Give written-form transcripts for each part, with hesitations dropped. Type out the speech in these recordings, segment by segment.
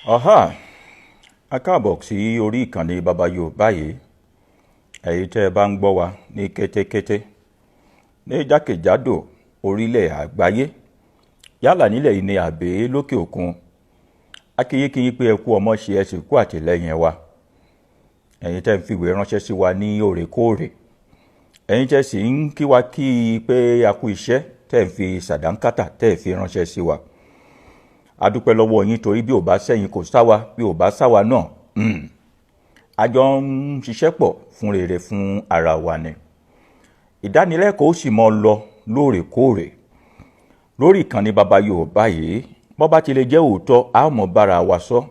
Aha, a káàbọ̀ sí orí ìkànnì Baba Yorùbá yìí, èyí tẹ́ ẹ bá ń gbọ́ wa ní kétékété ní jákèjádò orílẹ̀ àgbáyé, yálà nílẹ̀ yìí ní àbí lókè òkun. A kí yín pé ẹ kú ọmọ ṣe ẹ sì kú àtìlẹ́yìn wa. Ẹ̀yin tẹ́ ń fìwé ránṣẹ́ sí wa ní òrèkóòrè, ẹ̀yin tẹ́ sì ń kí wa kí pé a kú iṣẹ́ tẹ́ ń fi sàdánkátà tẹ́ fi ránṣẹ́ sí wa. A dúpẹ́ lọ́wọ́ yín torí bí ò bá sẹ́yìn kò sáwa, bí ò bá sáwa náà a jọ ń ṣiṣẹ́ pọ̀ fún rere fún ara wa ni. Ìdánilẹ́kọ̀ọ́ ó sì mọ́ lọ lóòrèkóòrè lórí ìkànnì Baba Yorùbá yìí. Bó bá ti lè jẹ́ òótọ́ a ó mọ̀ bára wa sọ.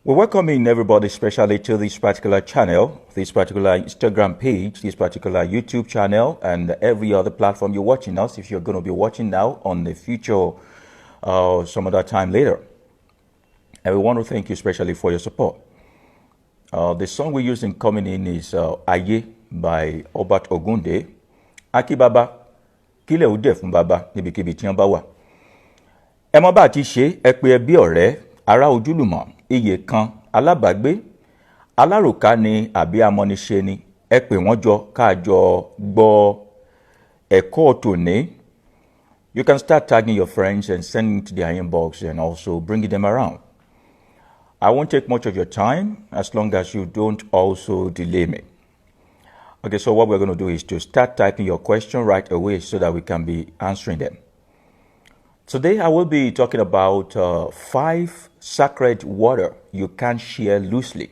We welcome everybody especially to this particular channel, this particular Instagram page, this particular YouTube channel, and every other platform you're watching us, if you're going to be watching now on the future some other time later. And we want to thank you especially for your support. The song we use in coming in is Aye by Obert Ogunde. Aki Baba, kílẹ̀ ó dẹ̀ fún baba níbikíbi tí wọ́n bá wà. Ẹ mọ̀ bá ti ṣe, ẹ pé ẹbí ọ̀rẹ́, ará ojúlùmọ̀, iye kan, alábàágbé, aláròká ni àbí amọ́niṣe ni, ẹ pè wọ́n jọ káàjọ gbọ́ ẹ̀kọ́ tòní. You can start tagging your friends and sending to their inbox and also bringing them around. I won't take much of your time as long as you don't also delay me. Okay, so what we're going to do is to start typing your question right away so that we can be answering them. Today I will be talking about 5 sacred water you can't share loosely.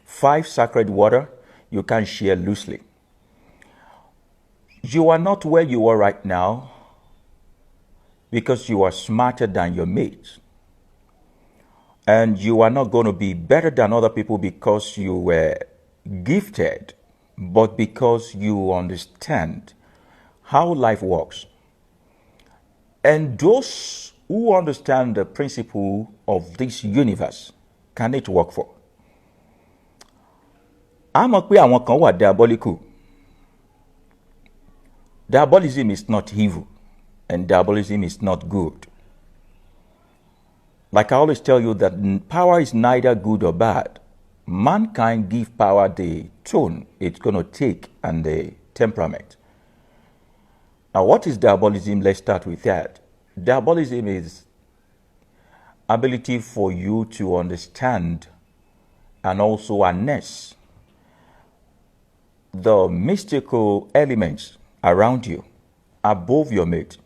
5 sacred water you can't share loosely. You are not where you are right now because you are smarter than your mates. And you are not going to be better than other people because you were gifted, but because you understand how life works. And those who understand the principle of this universe can it work for. A mọ̀ pé àwọn kan wà diabolical. Diabolism is not evil, and diabolism is not good. Like I always tell you that power is neither good or bad. Mankind give power the tone it's going to take and the temperament. Now, what is diabolism? Let's start with that. Diabolism is ability for you to understand and also harness the mystical elements around you above your mate.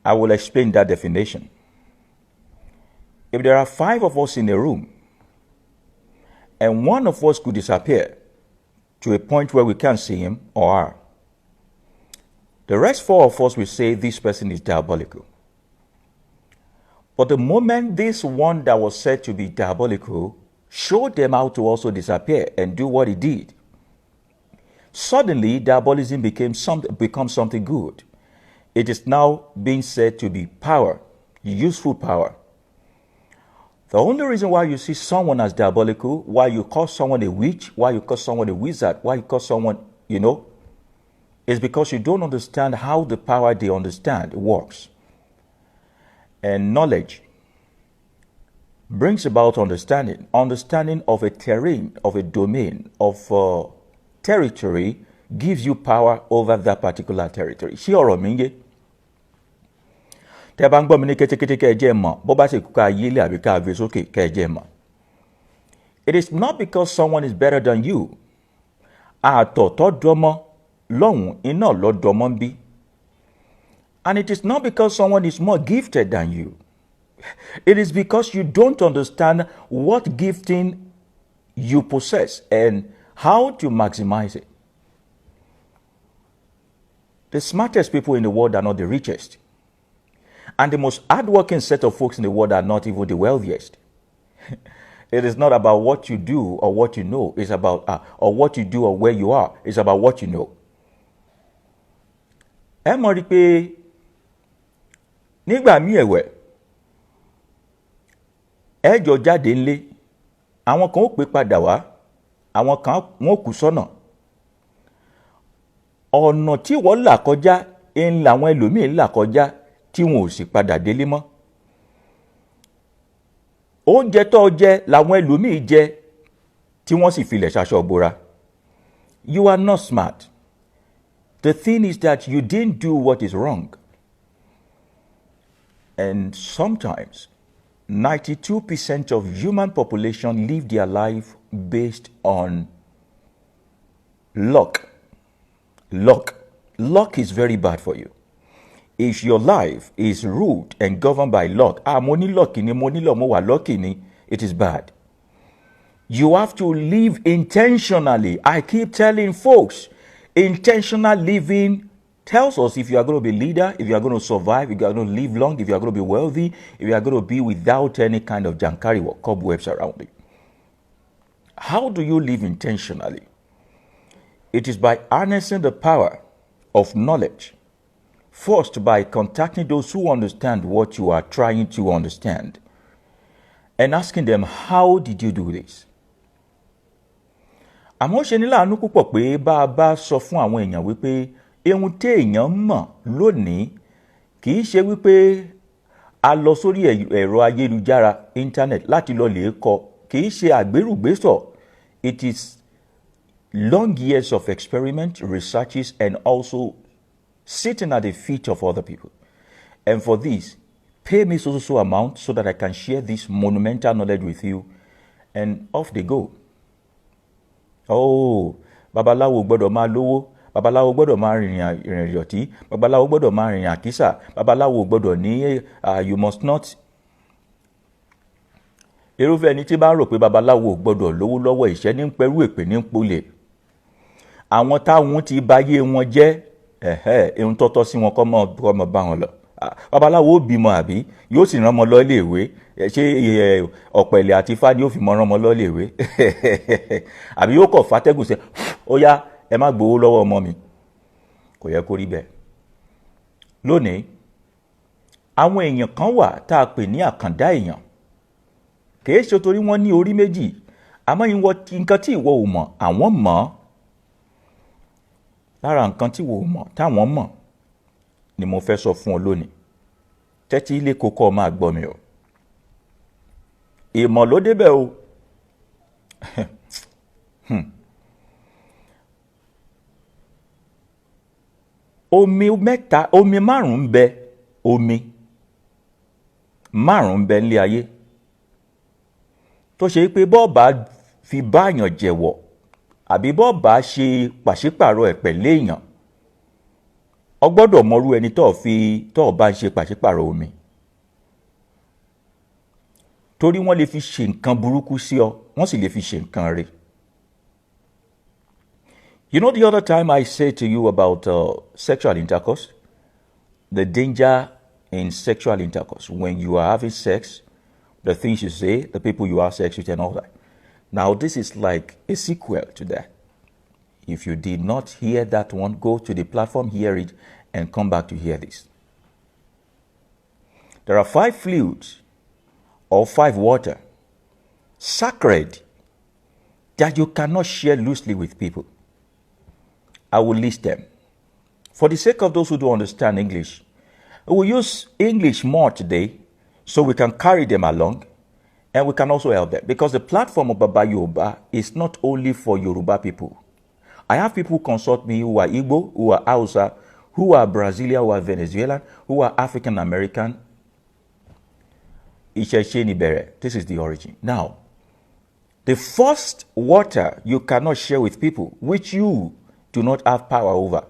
I will explain that definition. If there are 5 of us in a room and one of us could disappear to a point where we can't see him or her, the rest 4 of us will say this person is diabolical. But the moment this one that was said to be diabolical showed them how to also disappear and do what he did, suddenly diabolism becomes something good. It is now being said to be power, useful power. The only reason why you see someone as diabolical, why you call someone a witch, why you call someone a wizard, why you call someone, is because you don't understand how the power they understand works. And knowledge brings about understanding. Understanding of a terrain, of a domain, of a territory gives you power over that particular territory. Ṣé ọ̀rọ̀ mi ń yé? Tẹ́ bá ń gbọ́ mi ní kétékété kẹ́ ẹ jẹ́ mọ̀, bó bá sì kú ká yílé àbí ká gbé sókè kẹ́ ẹ jẹ́ mọ̀. It is not because someone is better than you. Àtọ̀tọ̀ dọ́mọ́ lọ́hùn iná lọ dọ́mọ́ ń bí. And it is not because someone is more gifted than you. It is because you don't understand what gifting you possess and how to maximize it. The smartest people in the world are not the richest. And the most hardworking set of folks in the world are not even the wealthiest. It is not about what you do or what you know. It's about, or what you do or where you are. It's about what you know. Ẹ mọ̀ rí pé nígbà míì ẹ̀wẹ̀, ẹ jọ jáde ńlé, àwọn kan ó pè padà wá, àwọn kan wọ́n kù sọ́nà. Ọ̀nà tí wọ́n là kọjá ń làwọn ẹlòmíín là kọjá tí wọn ò sì padà délé mọ́. Oúnjẹ tó jẹ làwọn ẹlòmíín jẹ tí wọ́n sì filẹ̀ ṣaṣọ bora. You are not smart. The thing is that you didn't do what is wrong. And sometimes 92% of human population live their life based on luck. Luck is very bad for you. If your life is ruled and governed by luck, money lucky ni, money lo mo wa lucky ni, it is bad. You have to live intentionally. I keep telling folks, intentional living tells us if you are going to be a leader, if you are going to survive, if you are going to live long, if you are going to be wealthy, if you are going to be without any kind of jankari or cobwebs around you. How do you live intentionally? It is by harnessing the power of knowledge. First, by contacting those who understand what you are trying to understand and asking them, how did you do this? Àmọ́ ṣe ní láàánú púpọ̀ pé bá a bá sọ fún àwọn èèyàn wípé ohun tí èèyàn mọ̀ lónìí kì í ṣe wípé a lọ sórí ẹ̀rọ ayélujára internet láti lọ lè kọ́, kì í ṣe àgbérùgbésọ̀. It is long years of experiment, researches, and also sitting at the feet of other people. And for this, pay me so amount so that I can share this monumental knowledge with you, and off they go. Oh, babaláwo gbọ́dọ̀ máa lówó, babaláwo gbọ́dọ̀ máa rìnrìn ìrọ̀tí, babaláwo gbọ́dọ̀ máa rìnrìn àkísà, babaláwo gbọ́dọ̀ ní you must not. Irúfẹ́ ẹni tí bá rò pé babaláwo gbọ́dọ̀ lówó lọ́wọ́, ìṣẹ́ ní pẹ̀rú èpè ní polè. Àwọn táwọn ti báyé wọn jẹ́, ohun tọ́tọ́ sí wọn kọ́ mọ́ bá wọn lọ. Babaláwo ó bímọ àbí yóò sì rán ọmọ lọ ilé ìwé, ṣé ọ̀pẹ̀lẹ̀ àti ifá ni ó fi mọ rán ọmọ lọ ilé ìwé? Àbí yóò kọ̀ fàtẹ́gùn sí, ó yá ẹ má gbowó lọ́wọ́ ọmọ mi. Kò yẹ kó rí bẹ́ẹ̀. Lónìí, àwọn èèyàn kan wà tá a pè ní àkàndá èèyàn. Kìí ṣe torí wọ́n ní orí méjì, àmọ́ nǹkan tí ìwọ ò mọ̀ àwọn mọ̀. Lára nǹkan tí ìwọ ò mọ̀ táwọn mọ̀ ni mo fẹ́ sọ fún ọ lónìí. Tẹ́tí ilé kókó máa gbọ́ mi o. Ìmọ̀ ló débẹ̀ o. Omi márùn-ún bẹ, omi márùn-ún bẹ nílé ayé tó ṣe pé bọ́ọ̀bá fi báyàn jẹ̀wọ̀ àbí bọ́ọ̀bá ṣe pàṣípàrọ̀ ẹ̀ pẹ̀lú èèyàn, o gbọ́dọ̀ mọrú ẹni tó bá ń ṣe pàṣípàrọ̀ omi. Torí wọ́n lè fi ṣe nǹkan burúkú sí ọ, wọ́n sì lè fi ṣe nǹkan rẹ̀. You know, the other time I said to you about sexual intercourse, the danger in sexual intercourse, when you are having sex, the things you say, the people you have sex with and all that. Now, this is like a sequel to that. If you did not hear that one, go to the platform, hear it, and come back to hear this. There are 5 fluids or 5 water, sacred, that you cannot share loosely with people. I will list them. For the sake of those who don't understand English, we will use English more today so we can carry them along and we can also help them. Because the platform of Baba Yoruba is not only for Yoruba people. I have people consult me who are Igbo, who are Hausa, who are Brazilian, who are Venezuelan, who are African American. This is the origin. Now, the first water you cannot share with people, which you do not have power over,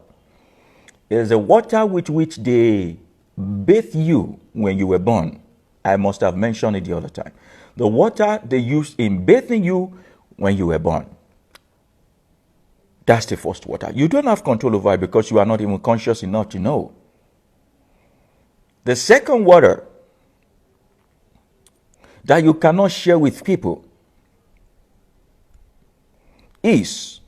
is the water with which they bathe you when you were born. I must have mentioned it the other time. The water they used in bathing you when you were born. That's the first water. You don't have control over it because you are not even conscious enough to know. The second water that you cannot share with people is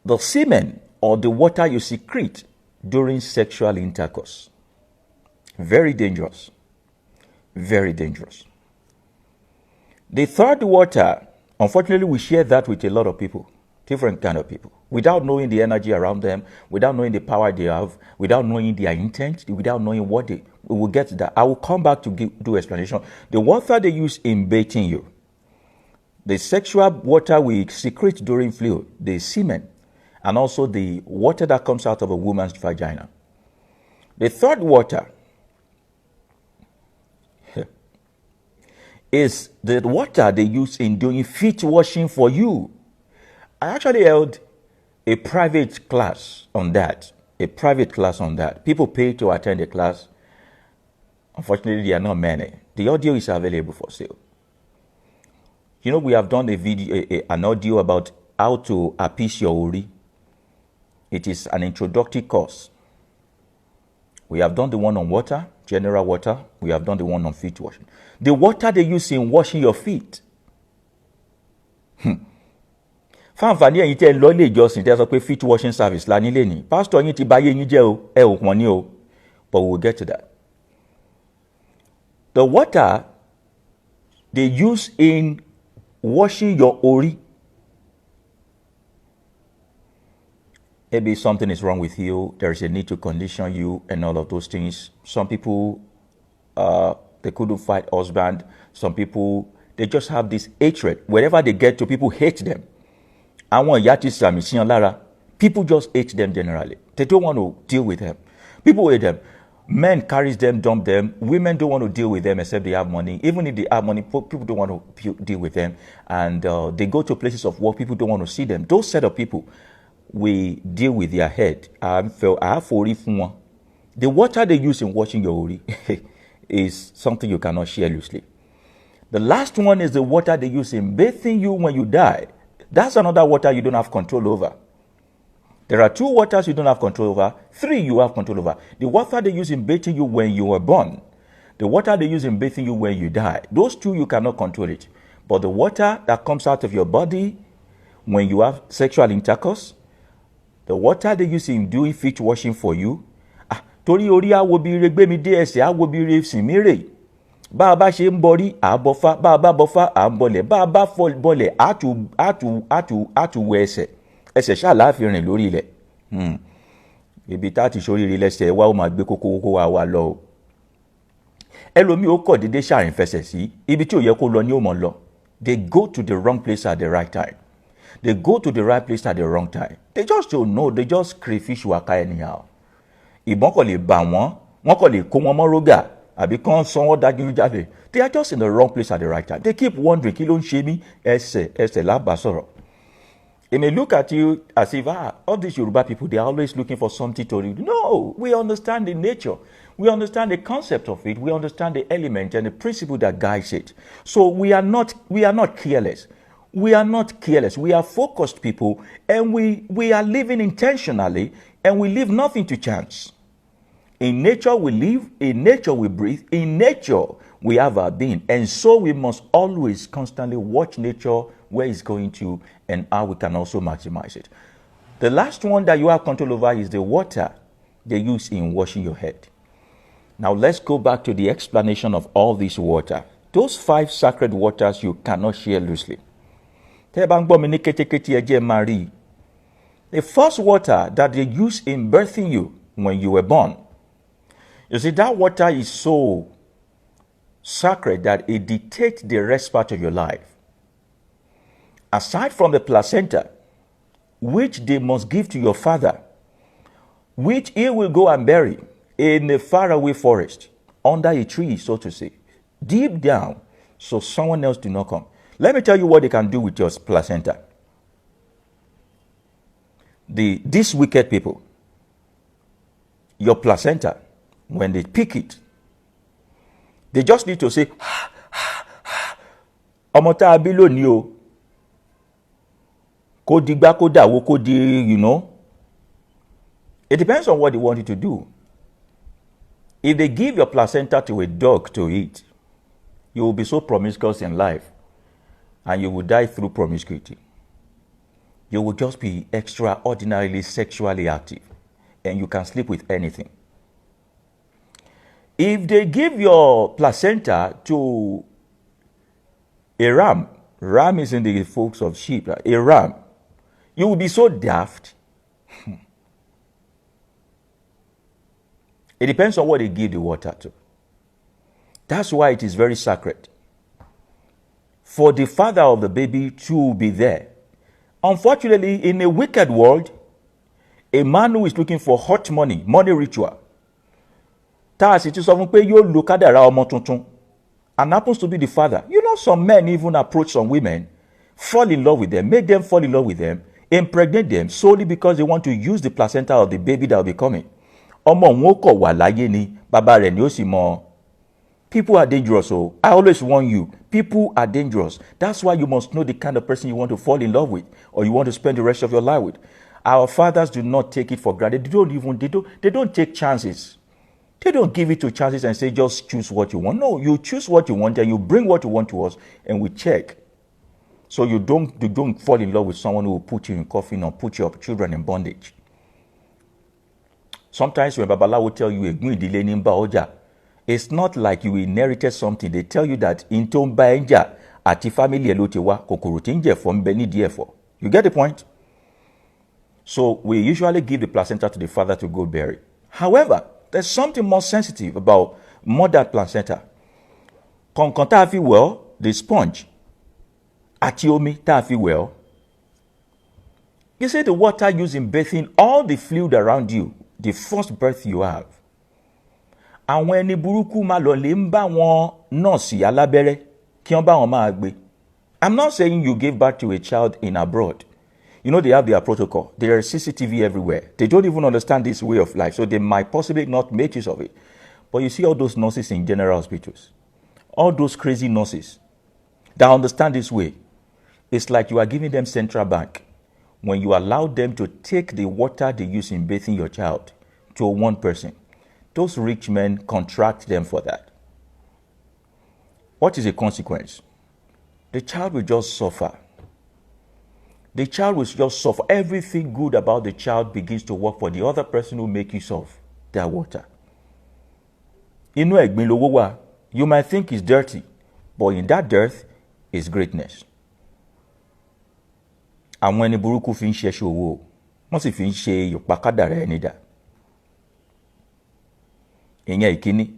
the semen or the water you secrete during sexual intercourse. Very dangerous. Very dangerous. The third water, unfortunately, we share that with a lot of people, different kind of people, without knowing the energy around them, without knowing the power they have, without knowing their intent, without knowing what they. We will get to that. I will come back to do explanation. The water they use in bathing you, the sexual water we secrete during fluid, the semen, and also the water that comes out of a woman's vagina. The third water is the water they use in doing feet washing for you. I actually held a private class on that. People pay to attend the class. Unfortunately, there are not many. The audio is available for sale. You know, we have done an audio about how to appease your ori. It is an introductory course. We have done the one on water, general water. We have done the one on feet washing. The water they use in washing your feet. Fáǹfààní ẹ̀yin tẹ́ lọ ilé ìjọsìn tẹ́ sọ pé feet washing service la nílé ní. Pastor yín ti bà ayé yín jẹ́ o, ẹ ò pọ̀n ní o. But we will get to that. The water they use in washing your ori. Maybe something is wrong with you. There is a need to condition you and all of those things. Some people, they couldn't fight husband. Some people, they just have this hatred. Wherever they get to, people hate them. People just hate them generally. They don't want to deal with them. People hate them. Men carries them, dump them. Women don't want to deal with them except they have money. Even if they have money, people don't want to deal with them. And they go to places of work, people don't want to see them. Those set of people, we deal with their head. The water they use in washing your ori is something you cannot share loosely. The last one is the water they use in bathing you when you die. That's another water you don't have control over. There are 2 waters you don't have control over. 3 you have control over. The water they use in bathing you when you were born. The water they use in bathing you when you die. Those 2 you cannot control it. But the water that comes out of your body when you have sexual intercourse, the water they use in doing feet washing for you. Torí orí awo bí ire gbé mi dé ẹsẹ̀ awo bí ire sìn mí rè. Bá a bá ṣe ń borí àbọ̀fá, bá a bá bọ́fá à ń bọlẹ̀, bá a bá fọ bọlẹ̀ àtúwẹ̀ ẹsẹ̀. Ẹsẹ̀ ṣáà láàfin rìn lórí ilẹ̀. Ibi tá ti ṣoríire lẹ́sẹ̀ wa ó máa gbé kókó wa lọ o. Ẹlòmíì ó kọ̀ dédé ṣàrìn fẹsẹ̀ sí ibi tí ò yẹ kó lọ ní ó mọ̀ lọ. They go to the wrong place at the right time. They go to the right place at the wrong time. They just don't know. They just crayfish waka anyhow. Ìbọn kò lè bà wọ́n kò lè kó wọn mọ́ rógà àbí kán sọ wọ́n dájú jáde. They are just in the wrong place at the right time. They keep wondering kí ló ń ṣe mí ẹsẹ̀ lábàá sọ̀rọ̀. They may look at you as if, all these Yoruba people, they are always looking for something to read. No, we understand the nature. We understand the concept of it. We understand the element and the principle that guides it. So we are not careless. We are not careless. We are focused people, and we are living intentionally, and we leave nothing to chance. In nature we live, in nature we breathe, in nature we have our being. And so we must always constantly watch nature, where it's going to, and how we can also maximize it. The last one that you have control over is the water they use in washing your head. Now let's go back to the explanation of all this water. Those 5 sacred waters you cannot share loosely. The first water that they use in birthing you when you were born. You see, that water is so sacred that it dictates the rest part of your life. Aside from the placenta, which they must give to your father, which he will go and bury in a faraway forest, under a tree, so to say, deep down, so someone else do not come. Let me tell you what they can do with your placenta. These wicked people, your placenta, when they pick it, they just need to say, ọmọ tá a bí lónìí o. Kó digba kó dàwó kó di, you know. It depends on what they want you to do. If they give your placenta to a dog to eat, you will be so promiscuous in life and you will die through promiscuity. You will just be extraordinarily sexually active and you can sleep with anything. If they give your placenta to a ram is in the folks of sheep, a ram, you will be so daft. It depends on what they give the water to. That's why it is very sacred for the father of the baby to be there. Unfortunately, in a wicked world, a man who is looking for hot money ritual, and happens to be the father. You know, some men even approach some women, fall in love with them, make them fall in love with them, impregnate them solely because they want to use the placenta of the baby that will be coming. People are dangerous. So I always warn you, people are dangerous. That's why you must know the kind of person you want to fall in love with or you want to spend the rest of your life with. Our fathers do not take it for granted. They don't take chances. They don't give it to chances and say, just choose what you want. No, you choose what you want and you bring what you want to us and we check. So you don't fall in love with someone who will put you in coffin or put your children in bondage. Sometimes when Babala will tell you, it's not like you inherited something. They tell you that in Tomba Enja, ati family elotewa, kokurutinje from Beni Diefo. You get the point? So we usually give the placenta to the father to go bury. However, there's something more sensitive about mother placenta. Konkonta well, the sponge. Atiomi tafi well. You see the water used in bathing all the fluid around you, the first birth you have. And when buruku ma lo le nba won nurse alabere ki won ba won ma gbe. I'm not saying you give birth to a child in abroad. You know, they have their protocol. There is CCTV everywhere. They don't even understand this way of life, so they might possibly not make use of it. But you see all those nurses in general hospitals, all those crazy nurses that understand this way. It's like you are giving them central bank when you allow them to take the water they use in bathing your child to one person. Those rich men contract them for that. What is the consequence? The child will just suffer. The child will just suffer. Everything good about the child begins to work for the other person who makes use of their water. You might think it's dirty, but in that dirt is greatness. And when the buruku fin ṣe ṣòwò, wọ́n sì fi ń ṣe ìpàkádàrá ẹni dà. Ìyẹn ìkíní,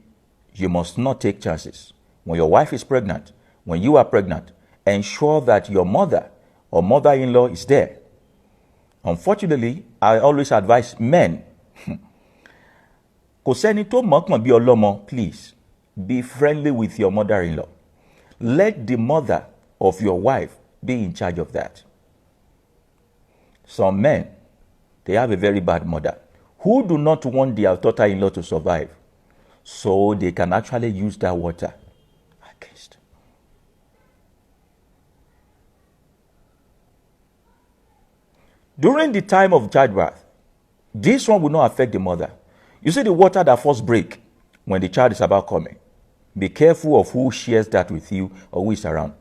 you must not take chances. When your wife is pregnant, when you are pregnant, ensure that your mother or mother-in-law is there. Unfortunately, I always advise men, kò sẹ́ni tó mọ̀ọ́kàn bí ọlọ́mọ, please, be friendly with your mother-in-law. Let the mother of your wife be in charge of that. Some men, they have a very bad mother who do not want their daughter-in-law to survive, so they can actually use that water against. During the time of childbirth, this one will not affect the mother. You see the water that first break when the child is about coming. Be careful of who shares that with you or who is around.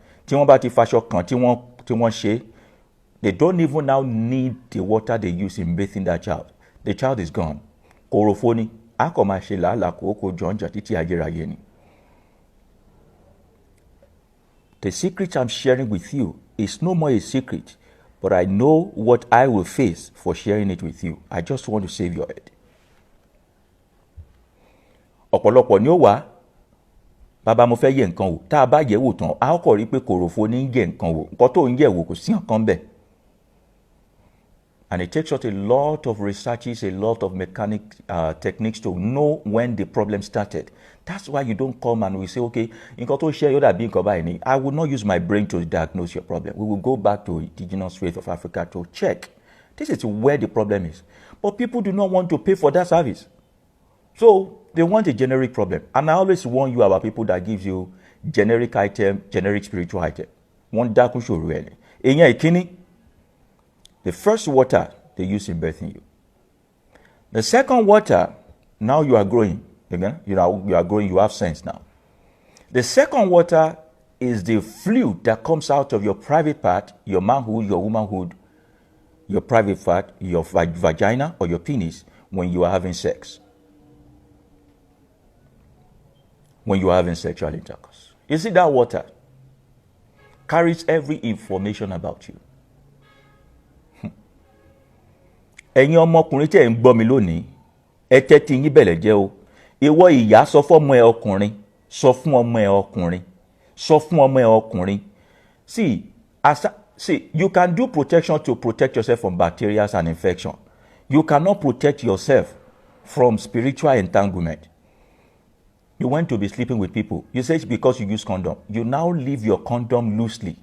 They don't even now need the water they use in bathing that child. The child is gone. Korofoni, the secret I'm sharing with you is no more a secret, but I know what I will face for sharing it with you. I just want to save your head. Ọ̀pọ̀lọpọ̀ ni ó wá, bàbá mo fẹ́ yẹ̀ nǹkan wò, tá a bá yẹ̀ wò tán, a ó kọ̀ rí pé kòròfo ní yẹ̀ nǹkan wò, nǹkan tó ń yẹ̀ wò kò sí nǹkan bẹ́ẹ̀. And it takes us a lot of researches, a lot of techniques to know when the problem started. That's why you don't come and we say, okay, nǹkan tó ṣe yóò dàbí nǹkan báyìí ni. I will not use my brain to diagnose your problem. We will go back to indigenous faith of Africa to check. This is where the problem is. But people do not want to pay for that service. So they want a generic problem. And I always warn you about people that gives you generic item, generic spiritual item. One dákú ṣòro ẹni. Èyàn ìkíní, The first water they use in birthing you. The second water, now you are growing. Again, you are growing, you have sense now. The second water is the fluid that comes out of your private part, your manhood, your womanhood, your private part, your vagina or your penis when you are having sex. When you are having sexual intercourse. You see, that water carries every information about you. Ẹ̀yin ọmọkùnrin tẹ́ ń gbọ́ mi lónìí, ẹ tẹ́tí yín bẹ̀lẹ̀ jẹ́ o. Ìwọ ìyá sọ fún ọmọ ẹ ọkùnrin, sọ fún ọmọ ẹ ọkùnrin, sọ fún ọmọ ẹ ọkùnrin. See, you can do protection to protect yourself from bacteria and infection. You cannot protect yourself from spiritual entanglement. You went to be sleeping with people. You say it's because you use condom. You now leave your condom loosely.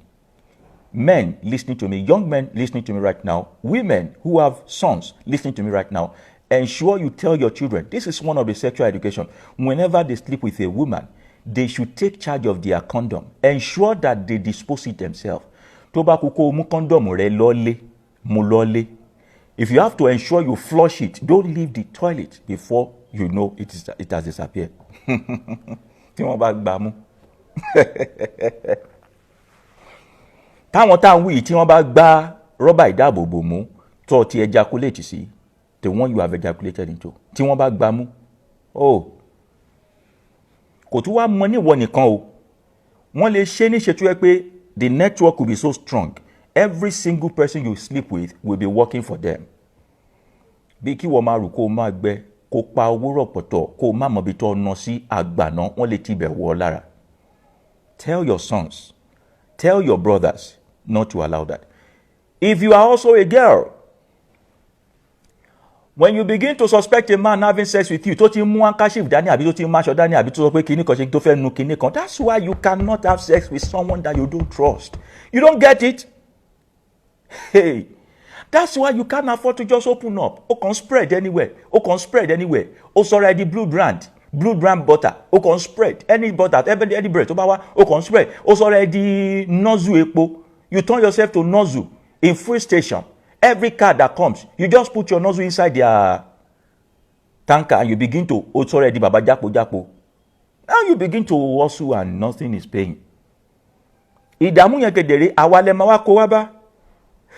Men listening to me, young men listening to me right now, women who have sons listening to me right now, ensure you tell your children, this is one of the sexual education. Whenever they sleep with a woman, they should take charge of their condom. Ensure that they dispose it themselves. If you have to ensure you flush it, don't leave the toilet before you know it has disappeared. Táwọn táwọn wí tí wọ́n bá gbá rọ́bà ìdáàbòbò mú tó ti ejaculate sí, the one you have ejaculated into, tí wọ́n bá gbá mú, kò tún wá mọ níwọ nìkan o. Wọ́n lè ṣe ní ṣètò ẹ pé the network will be so strong. Every single person you sleep with will be working for them. Bí kí wọ́n máa rù kó máa gbẹ, kó pa owó rọ̀pọ̀tọ̀, kó má mọ̀ bí tó ná sí àgbàná, wọ́n lè tibẹ̀ wọ́ lára. Tell your sons, tell your brothers not to allow that. If you are also a girl, when you begin to suspect a man having sex with you, tó ti mú handkerchief dání àbí tó ti mú aṣọ dání àbí tó sọ pé kíní kan ṣe tó fẹ́ nu kíní kan, that's why you cannot have sex with someone that you don't trust. You don't get it? Hey, that's why you can't afford to just open up. O can spread anywhere. O can spread anywhere. O sorry, the blue brand butter. O can spread any butter, any bread. O can spread. O sorry, the nozzle epo. You turn yourself to nozzle in free station. Every car that comes, you just put your nozzle inside their tanker and you begin to the baba japo. Now you begin to hustle and nothing is paying. Ìdààmú yẹn kedere awale mawa kowaba.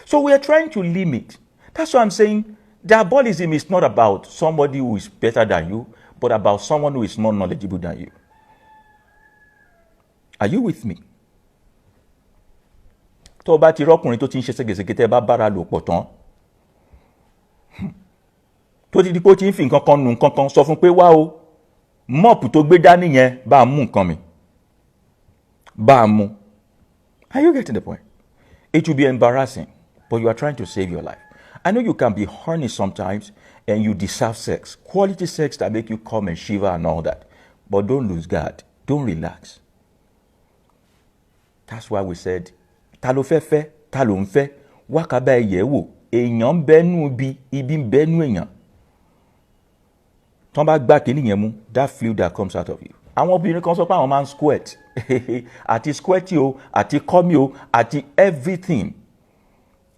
So we are trying to limit. That's why I'm saying diabolism is not about somebody who is better than you, but about someone who is more knowledgeable than you. Are you with me? Tó bá ti rọ́kùnrin tó ti ń ṣe ségesège tẹ́ bá bára lò pọ̀ tán. Tó ti di pé ó ti ń fi nǹkan kan nu nǹkan kan sọ fún pé wá o, mọ́ọ̀pù tó gbé dání yẹn bá mú nǹkan mi. Bá mú. Are you getting the point? It will be embarrassing, but you are trying to save your life. I know you can be horny sometimes and you deserve sex. Quality sex that make you come and shiver and all that. But don't lose guard. Don't relax. That's why we said, ta ló fẹ́ fẹ́, ta ló ń fẹ́, wá ká bá ẹyẹ wò, èèyàn ń bẹ́nu ibi ń bẹ́nu èèyàn. Tán bá gbá kìíní yẹn mú, that fluid that comes out of you. Àwọn obìnrin kan sọ pé àwọn máa ń squirt. Àti squirty o, àti kọ́mí o, àti everything.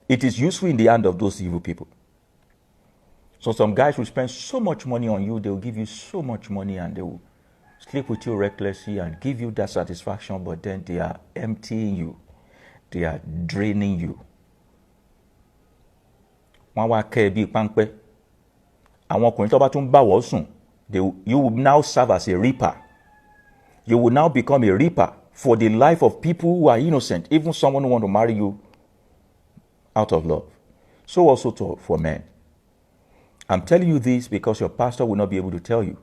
It is useful in the hand of those evil people. So some guys will spend so much money on you, they will give you so much money and they will sleep with you recklessly and give you that satisfaction, but then they are emptying you. They are draining you. Wọ́n wá kẹ́ ẹ bí páńpẹ́. Àwọn ọkùnrin tó bá tún bá wọ́ sùn, you will now serve as a reaper. You will now become a reaper for the life of people who are innocent, even someone who want to marry you out of love. So also for men. I'm telling you this because your pastor will not be able to tell you.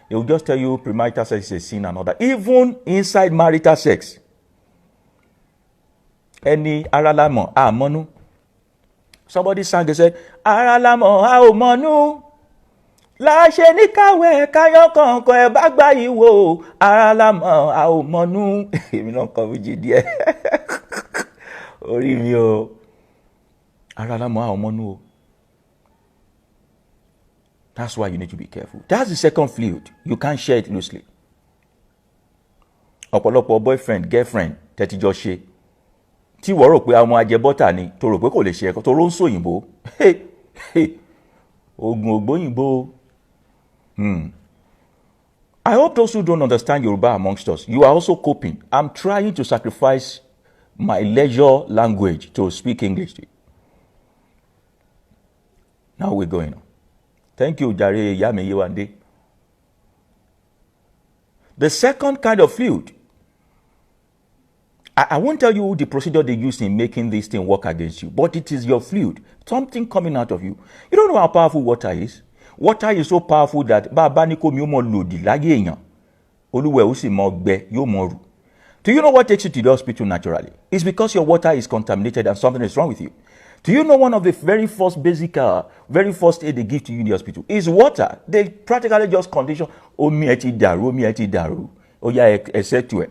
He will just tell you premarital sex is a sin and all that. Even inside marital sex. Any aralamo a monu. Somebody sang and said, aralamo a monu. Láṣẹ ní káwé káyọ̀ kọ̀ọ̀kan ẹ̀ bá gbá yìí wò ara lámọ̀ a ò mọ̀nú. Èmi náà kọ́ méjì díẹ̀. Orí mi o. Ara lámọ̀ a ò mọ̀nú o. That's why you need to be careful. That's the second fluid. You can't share it loosely. Ọ̀pọ̀lọpọ̀ boyfriend, girlfriend, tẹ́tí jọ ṣe. tí wọ́n rò pé àwọn ajẹ bọ́tà ni tó rò pé kò lè ṣe ẹ̀kọ́ tó ló ń sòyìnbó oògùn ògbóyìnbó. I hope those who don't understand Yoruba amongst us, you are also coping. I'm trying to sacrifice my leisure language to speak English to you. Now we're going on. Thank you, Jare Yami Yewande. The second kind of fluid, I won't tell you the procedure they use in making this thing work against you, but it is your fluid, something coming out of you. You don't know how powerful water is. Water is so powerful that bàbá ní kó mi ó mọ lòdì láyé èèyàn, olúwẹ̀ ó sì mọ gbẹ yóò mọ rù. Do you know what takes you to the hospital naturally? It's because your water is contaminated and something is wrong with you. Do you know one of the very first basic, very first aid they give to you in the hospital is water? They practically just condition, omi ẹ ti dàrú, ó yá ẹ settle ẹ.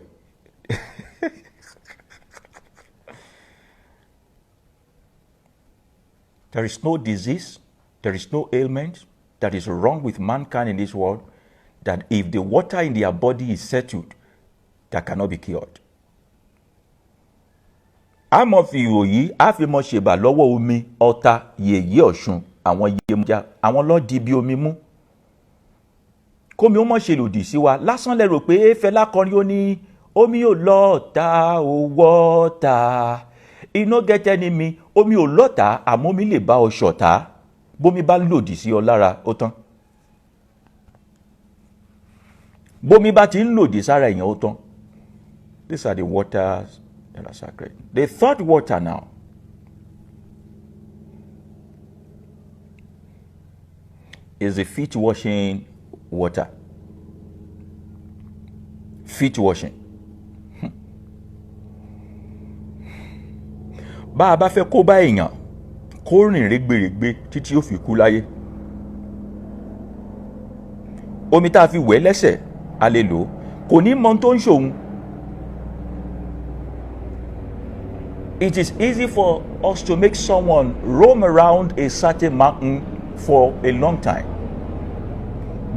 There is no disease, there is no ailment that is wrong with mankind in this world that if the water in their body is settled, that cannot be cured. A mọ̀ fi ìròyìn a fi mọ̀ ṣèbà lọ́wọ́ omi Ọ̀tà yèyé Ọ̀ṣun àwọn Yemọja àwọn ló di bí omi mú. Kómi ó mọ̀ ṣe lòdì sí wa lásán lẹ rò pé Fẹlá kọrin ó ní omi ò lọ́ọ̀tá ò wọ́ọ̀tá iná gẹ́tẹ́ ní mi omi ò lọ́ọ̀tá àmọ́ omi lè bá ọ ṣọ̀tá bómi bá lòdì sí ọ lára ó tán. Bómi bá ti ń lòdì sára èèyàn ó tán. These are the waters that are sacred. The third water now is the feet washing water. Feet washing. Bá a bá fẹ́ kó bá èèyàn kó rìn rẹ́gbẹ̀rẹ́gbẹ́ títí ó fi kú láyé. Omi tá a fi wẹ̀ lẹ́sẹ̀ a lè lò kò ní mọ tó ń ṣòun. It is easy for us to make someone roam around a certain mountain for a long time,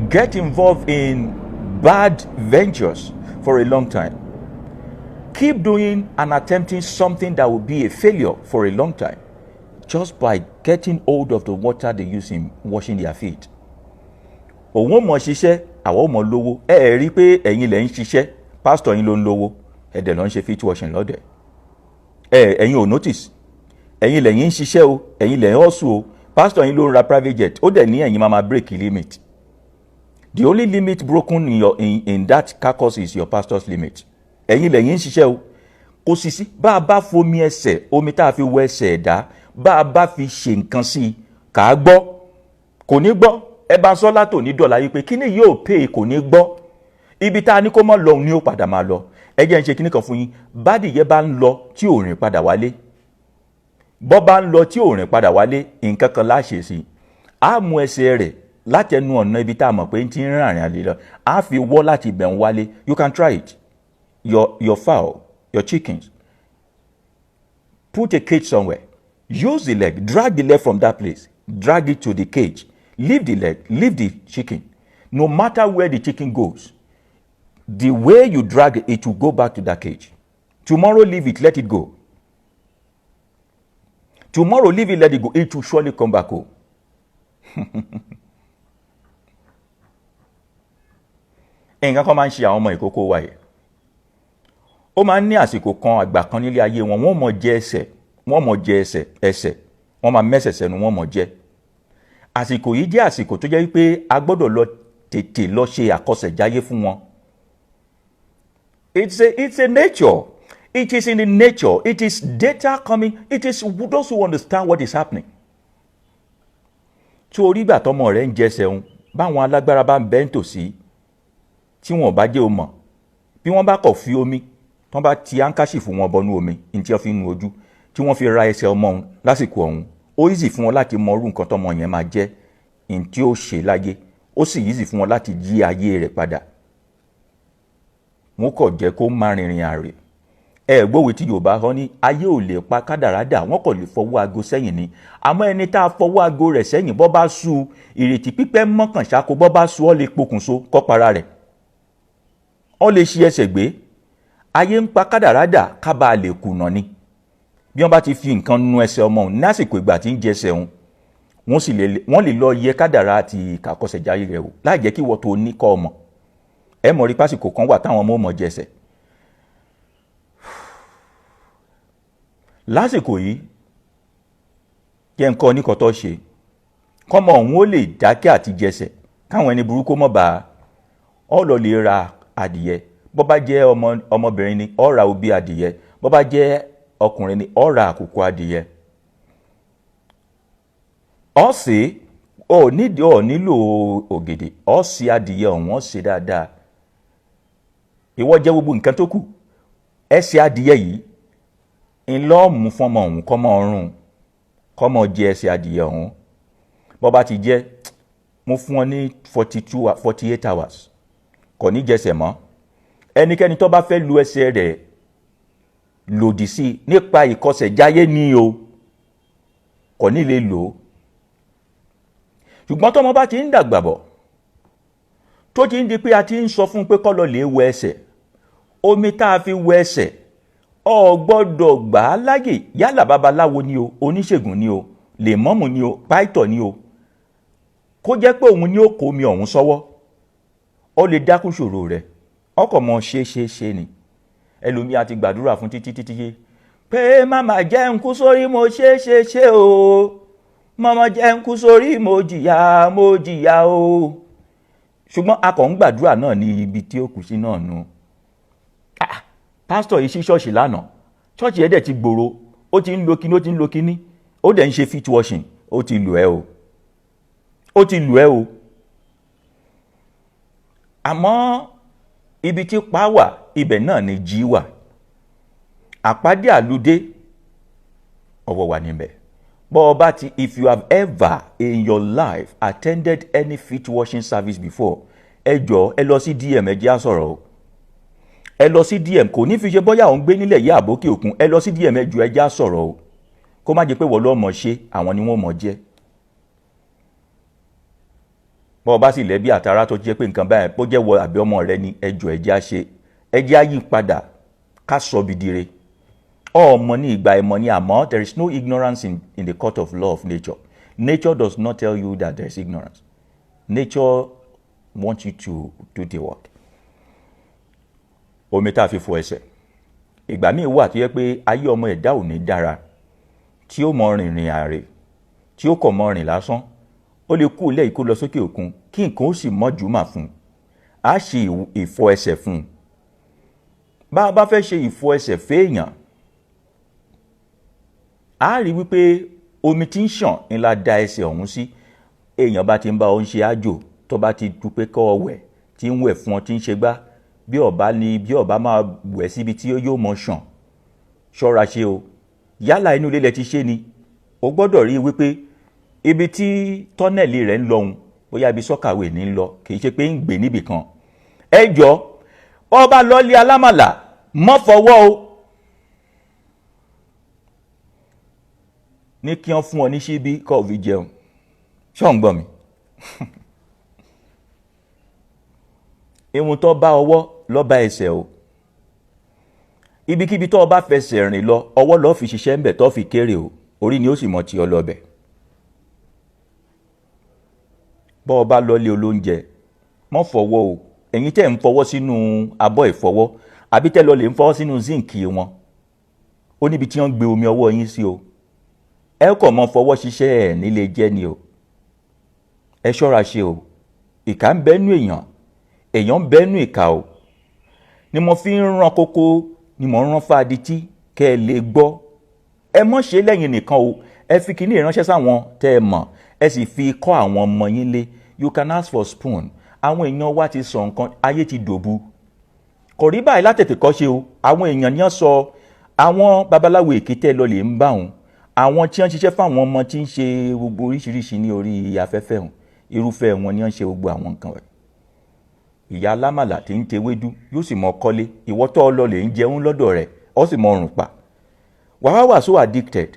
get involved in bad ventures for a long time, keep doing and attempting something that will be a failure for a long time, just by getting hold of the water they use in washing their feet. Òun mọ̀ ṣiṣẹ́, àwọn mọ̀ lówó. Ẹ rí pé ẹ̀yin lẹ ń ṣiṣẹ́, pastor yín ló ń lówó, ẹ̀dẹ̀ ló ń ṣe feet washing lọ́dẹ̀. Ẹ̀yin ò notice, ẹ̀yin lẹ̀yin ń ṣiṣẹ́ o, ẹ̀yin lẹ̀ ń hustle o, pastor yín ló ń ra private jet, ó dẹ̀ ní ẹ̀yin máa break limit. The only limit broken in that carcass is your pastor's limit. Ẹ̀yin lẹ̀yin ń ṣiṣẹ́ o, kò sì sí bá a bá fomi ẹsẹ̀, omi tá a fi wọ ẹsẹ̀ ẹ̀dá, bá a bá fi ṣe nǹkan sí i, kà á gbọ́, kò ní gbọ́. Ẹ bá sọ látò ní dọ̀là yìí pé kíní yóò pay kò ní gbọ́. Ibi tá a ní kó mọ́ lọ ni ó padà máa lọ. Ẹ jẹ́ ń ṣe kíní kan fún yín, bádìyẹ bá ń lọ tí ò rìn padà wálé, bọ́ bá ń lọ tí ò rìn padà wálé, nǹkan kan láṣẹ sí i. Á mú ẹsẹ̀ rẹ̀ látẹnu ọ̀nà ibi tá a mọ̀ pé ń ti ń rìn àrìn lọ, á fi wọ́ láti ibẹ̀ ń wálé. You can try it. Your fowl, your chickens, put a cage somewhere, use the leg, drag the leg from that place, drag it to the cage, leave the leg, leave the chicken. No matter where the chicken goes, the way you drag it, it will go back to that cage. Tomorrow, leave it, let it go. Tomorrow, leave it, let it go. It will surely come back home. Nǹkan kan máa ń ṣe àwọn ọmọ ìkókó wa yìí. Ó máa ń ní àsìkò kan àgbà kan nílé ayé wọn, wọ́n mọ̀ jẹ ẹsẹ̀, wọ́n mọ̀ jẹ ẹsẹ̀, wọ́n máa mẹ́sẹ̀ sẹ́nu, wọ́n mọ̀ jẹ. Àsìkò yìí jẹ́ àsìkò tó jẹ́ wípé a gbọ́dọ̀ lọ tètè lọ ṣe àkọsẹ̀jáyé fún wọn. It's a nature. It is in the nature. It is data coming. It is those who understand what is happening. Tí orí ìgbà tọmọ rẹ̀ ń jẹsẹ̀ òun, báwọn alágbára bá ń bẹ́ ń tòsí, tí wọn bá jẹ́ o mọ̀, bí wọ́n bá kọ̀ fi omi, tí wọ́n bá ti áńkáṣì fún wọn bọnú omi, ní tí wọ́n fi ń nu ojú, tí wọ́n fi ra ẹsẹ̀ ọmọ òun lásìkò ọ̀hún, ó easy fún wọn láti mọ irú nǹkan tọmọ yẹn máa jẹ́, ní tí ó ṣe láyé, ó sì easy fún wọn láti yí ayé rẹ̀ padà. Wọ́n kọ̀ jẹ́ kó má rìnrìn àrè. Gbówé tí Yorùbá họ ní ayé ò lè pa kádàrá dà, wọ́n kọ̀ lè fọwọ́ aago sẹ́yìn ni. Àmọ́ ẹni tá a fọwọ́ aago rẹ̀ sẹ́yìn bọ́ bá sú ìrètí pípẹ́ mọ́kàn ṣáko, bọ́ bá sú ọ lè pokùnso kọ́ para rẹ̀. Ọ lè ṣi ẹsẹ̀ gbé. Ayé ń pa kádàrá dà ká bá lè kùnà ni. bí wọ́n bá ti fi nǹkan nu ẹsẹ̀ ọmọ òun lásìkò ìgbà tí ń jẹsẹ̀ òun wọ́n lè lọ yẹ kádàrá àti ìkàkọsẹ̀jáyé rẹ̀ wò láì jẹ́ kí wọ́n tó ní kọ́ ọmọ ẹ mọ̀ rí pásìkò kan wà táwọn ọmọ jẹsẹ̀ lásìkò yìí kí ẹ ń kọ́ oníkan tó ṣe kọ́mọ òun ó lè dákẹ́ àti jẹsẹ̀ káwọn ẹni burúkú mọ̀ bá ọ lọ lè ra adìyẹ bó bá jẹ́ ọmọbìnrin ni ó ra obì adìyẹ bó bá jẹ́ ọkùnrin ni ó ra àkùkọ adìyẹ ó sè ó nílò ògèdè ó sè adìyẹ ọ̀hún ó sè dáadáa ìwọ jẹ́ gbogbo nǹkan tó kù ẹsẹ̀ adìyẹ yìí ńlọ́ọ̀mù fọmọ ọ̀hún kọ́mọ ọ̀run kọ́mọ jẹ ẹsẹ̀ adìyẹ ọ̀hún bó bá ti jẹ́ mo fún ọ ní 48 hours kò ní jẹsẹ̀ mọ́ ẹnikẹ́ni tó bá fẹ́ lu ẹsẹ̀ rẹ̀ lòdì sí nípa ìkọsẹ̀jáyé ni o kò ní lè lò ó ṣùgbọ́n tọ́mọ bá ti ń dàgbà bọ̀ tó ti ń di pé a ti ń sọ fún pé kó lọ lè wẹ ẹsẹ̀ omi tá a fi wẹ ẹsẹ̀ ọ gbọ́dọ̀ gbà á láyè yálà babaláwo ni o oníṣègùn ni o lèmọ́mù ni o páìtọ̀ ni o kó jẹ́ pé òun ni ó kó omi ọ̀hún sọ́wọ́ ó lè dákún ṣòro rẹ̀ ọkọ̀ mọ ṣe ni ẹlòmíì àti gbàdúrà fún títí pé màmá jẹ́ ń kú sórí mo ṣe o màmá jẹ́ ń kú sórí mo jìyà o ṣùgbọ́n akọ̀ ń gbàdúrà náà ní ibi tí ó kù sí náà nu pásítọ̀ yìí sí ṣọ́ọ̀ṣì lánàá ṣọ́ọ̀ṣì ẹ̀ dẹ̀ ti gbòòrò ó ti ń lo kíní ó dẹ̀ ń ṣe fit washing ó ti lù ẹ́ o àmọ́ ibi tí pa wà ibẹ̀ náà ni jí wà àpádé àlùdé ọwọ́ wà níbẹ̀ bọ́ ọ bá ti if you have ever in your life attended any feet washing service before ẹ jọ̀ọ́ ẹ lọ sí DM ẹ jẹ́ á sọ̀rọ̀ o ẹ lọ sí DM kò ní fi ṣe bóyá òun gbé nílẹ̀ yí àbókè òkun ẹ lọ sí DM ẹ jọ̀ọ́ ẹ jẹ́ á sọ̀rọ̀ o kó má jẹ́ pé wọ́n lọ́ọ́ mọ̀ ṣe àwọn ni wọ́n mọ̀ jẹ́ bọ́ ọ bá sì lẹ́bí àtàrà tó jẹ́ pé nǹkan báyìí bó jẹ́ wọ àbí ọmọ rẹ ni ẹ jọ̀ọ́ ẹ jẹ́ á ṣe ẹ jẹ́ á yí padà ká sọ bìdìrẹ ọmọ ní ìgbà ẹ̀mọ́ ni àmọ́ there is no ignorance in the court of law of nature. Nature does not tell you that there is ignorance. Nature wants you to do the work. Omi tá a fi fọ ẹsẹ̀ ìgbà míì wà tó yẹ pé ayé ọmọ ẹ̀dá ò ní dára tí ó mọ rìnrìn àrè tí ó kọ̀ mọ rìn lásán ó lè kú lẹ́yìn kó lọ sókè òkun kí nǹkan ó sì mọ́jú mà fún un á ṣe ìfọ ẹsẹ̀ fún un bá a bá fẹ́ ṣe ìfọ ẹsẹ̀ fẹ́ẹ̀yàn a rí wípé omi tí ń ṣàn ńlá da ẹsẹ̀ ọ̀hún sí èèyàn bá ti ń bá ọ ń ṣe àjò tó bá ti dúpẹ́ kọ́ ọ wẹ̀ tí ń wẹ̀ fún ọ tí ń ṣe gbá bí ọba máa wẹ̀ síbi tí yóò mọ ṣàn ṣọ́ra ṣe o yálà inú ilé lẹ ti ṣe ni o gbọ́dọ̀ rí wípé ibi tí tọ́nẹ̀lì rẹ̀ ń lọ́hùn bóyá ibi sọ́kàwé ní lọ kì í ṣe pé ń gbé níbì kan ẹ jọ ọba lọ́ọ́lì alámàlà mọ́ fọwọ́ o ní kí wọ́n fún ọ ní ṣíbí kọ́ ò fi jẹun ṣọ́ ń gbọ́ mi ìwọ̀n tó bá ọwọ́ lọ bá ẹsẹ̀ o ibikíbi tó bá fẹsẹ̀ rìn lọ ọwọ́ lọ́ọ́ fi ṣiṣẹ́ ńbẹ̀ tó fi kéré o orí ni ó sì mọ tí ọ lọ́bẹ̀ bọ́ ọ bá lọ́lé olóúnjẹ mọ́ fọwọ́ o ẹ̀yin tẹ́ ń fọwọ́ sínú abọ́ ìfọwọ́ àbí tẹ́ lọ lè ń fọwọ́ sínú zinc wọn ó níbi tí wọ́n gbé omi ọwọ́ yín sí o ẹ kọ̀ mọ́ fọwọ́ ṣiṣẹ́ ẹ̀ nílé jẹ́ ni o ẹ ṣọ́ra ṣe o ìkà ń bẹ́nu èèyàn ń bẹ́nu ìkà o ni mo fi ń ran kókó ni mo ń ran fàdítí kẹ́ ẹ lè gbọ́ ẹ mọ́ ṣe lẹ́yìn nìkan o ẹ fi kíní ìránṣẹ́ sáwọn tẹ́ ẹ mọ̀ ẹ sì fi kọ́ àwọn ọmọ yín lé you can ask for spoon àwọn èèyàn wa ti sọ nǹkan ayé ti dòbu kò rí báyìí látètè kọ́ ṣe o àwọn èèyàn ní ọ sọ àwọn babaláwo èkété lọ lè ń bá wọn àwọn tí wọ́n ṣiṣẹ́ fáwọn ọmọ tí ń ṣe gbogbo oríṣiríṣi ní orí afẹ́fẹ́ hàn irúfẹ́ wọn ni wọ́n ṣe gbogbo àwọn nǹkan rẹ̀ ìyá alámàlà tí ń tewédú yóò sì mọ kọ́lé ìwọ tó lọ lè ń jẹun lọ́dọ̀ rẹ̀ ó sì mọ ọrùn pa wàá wà so addicted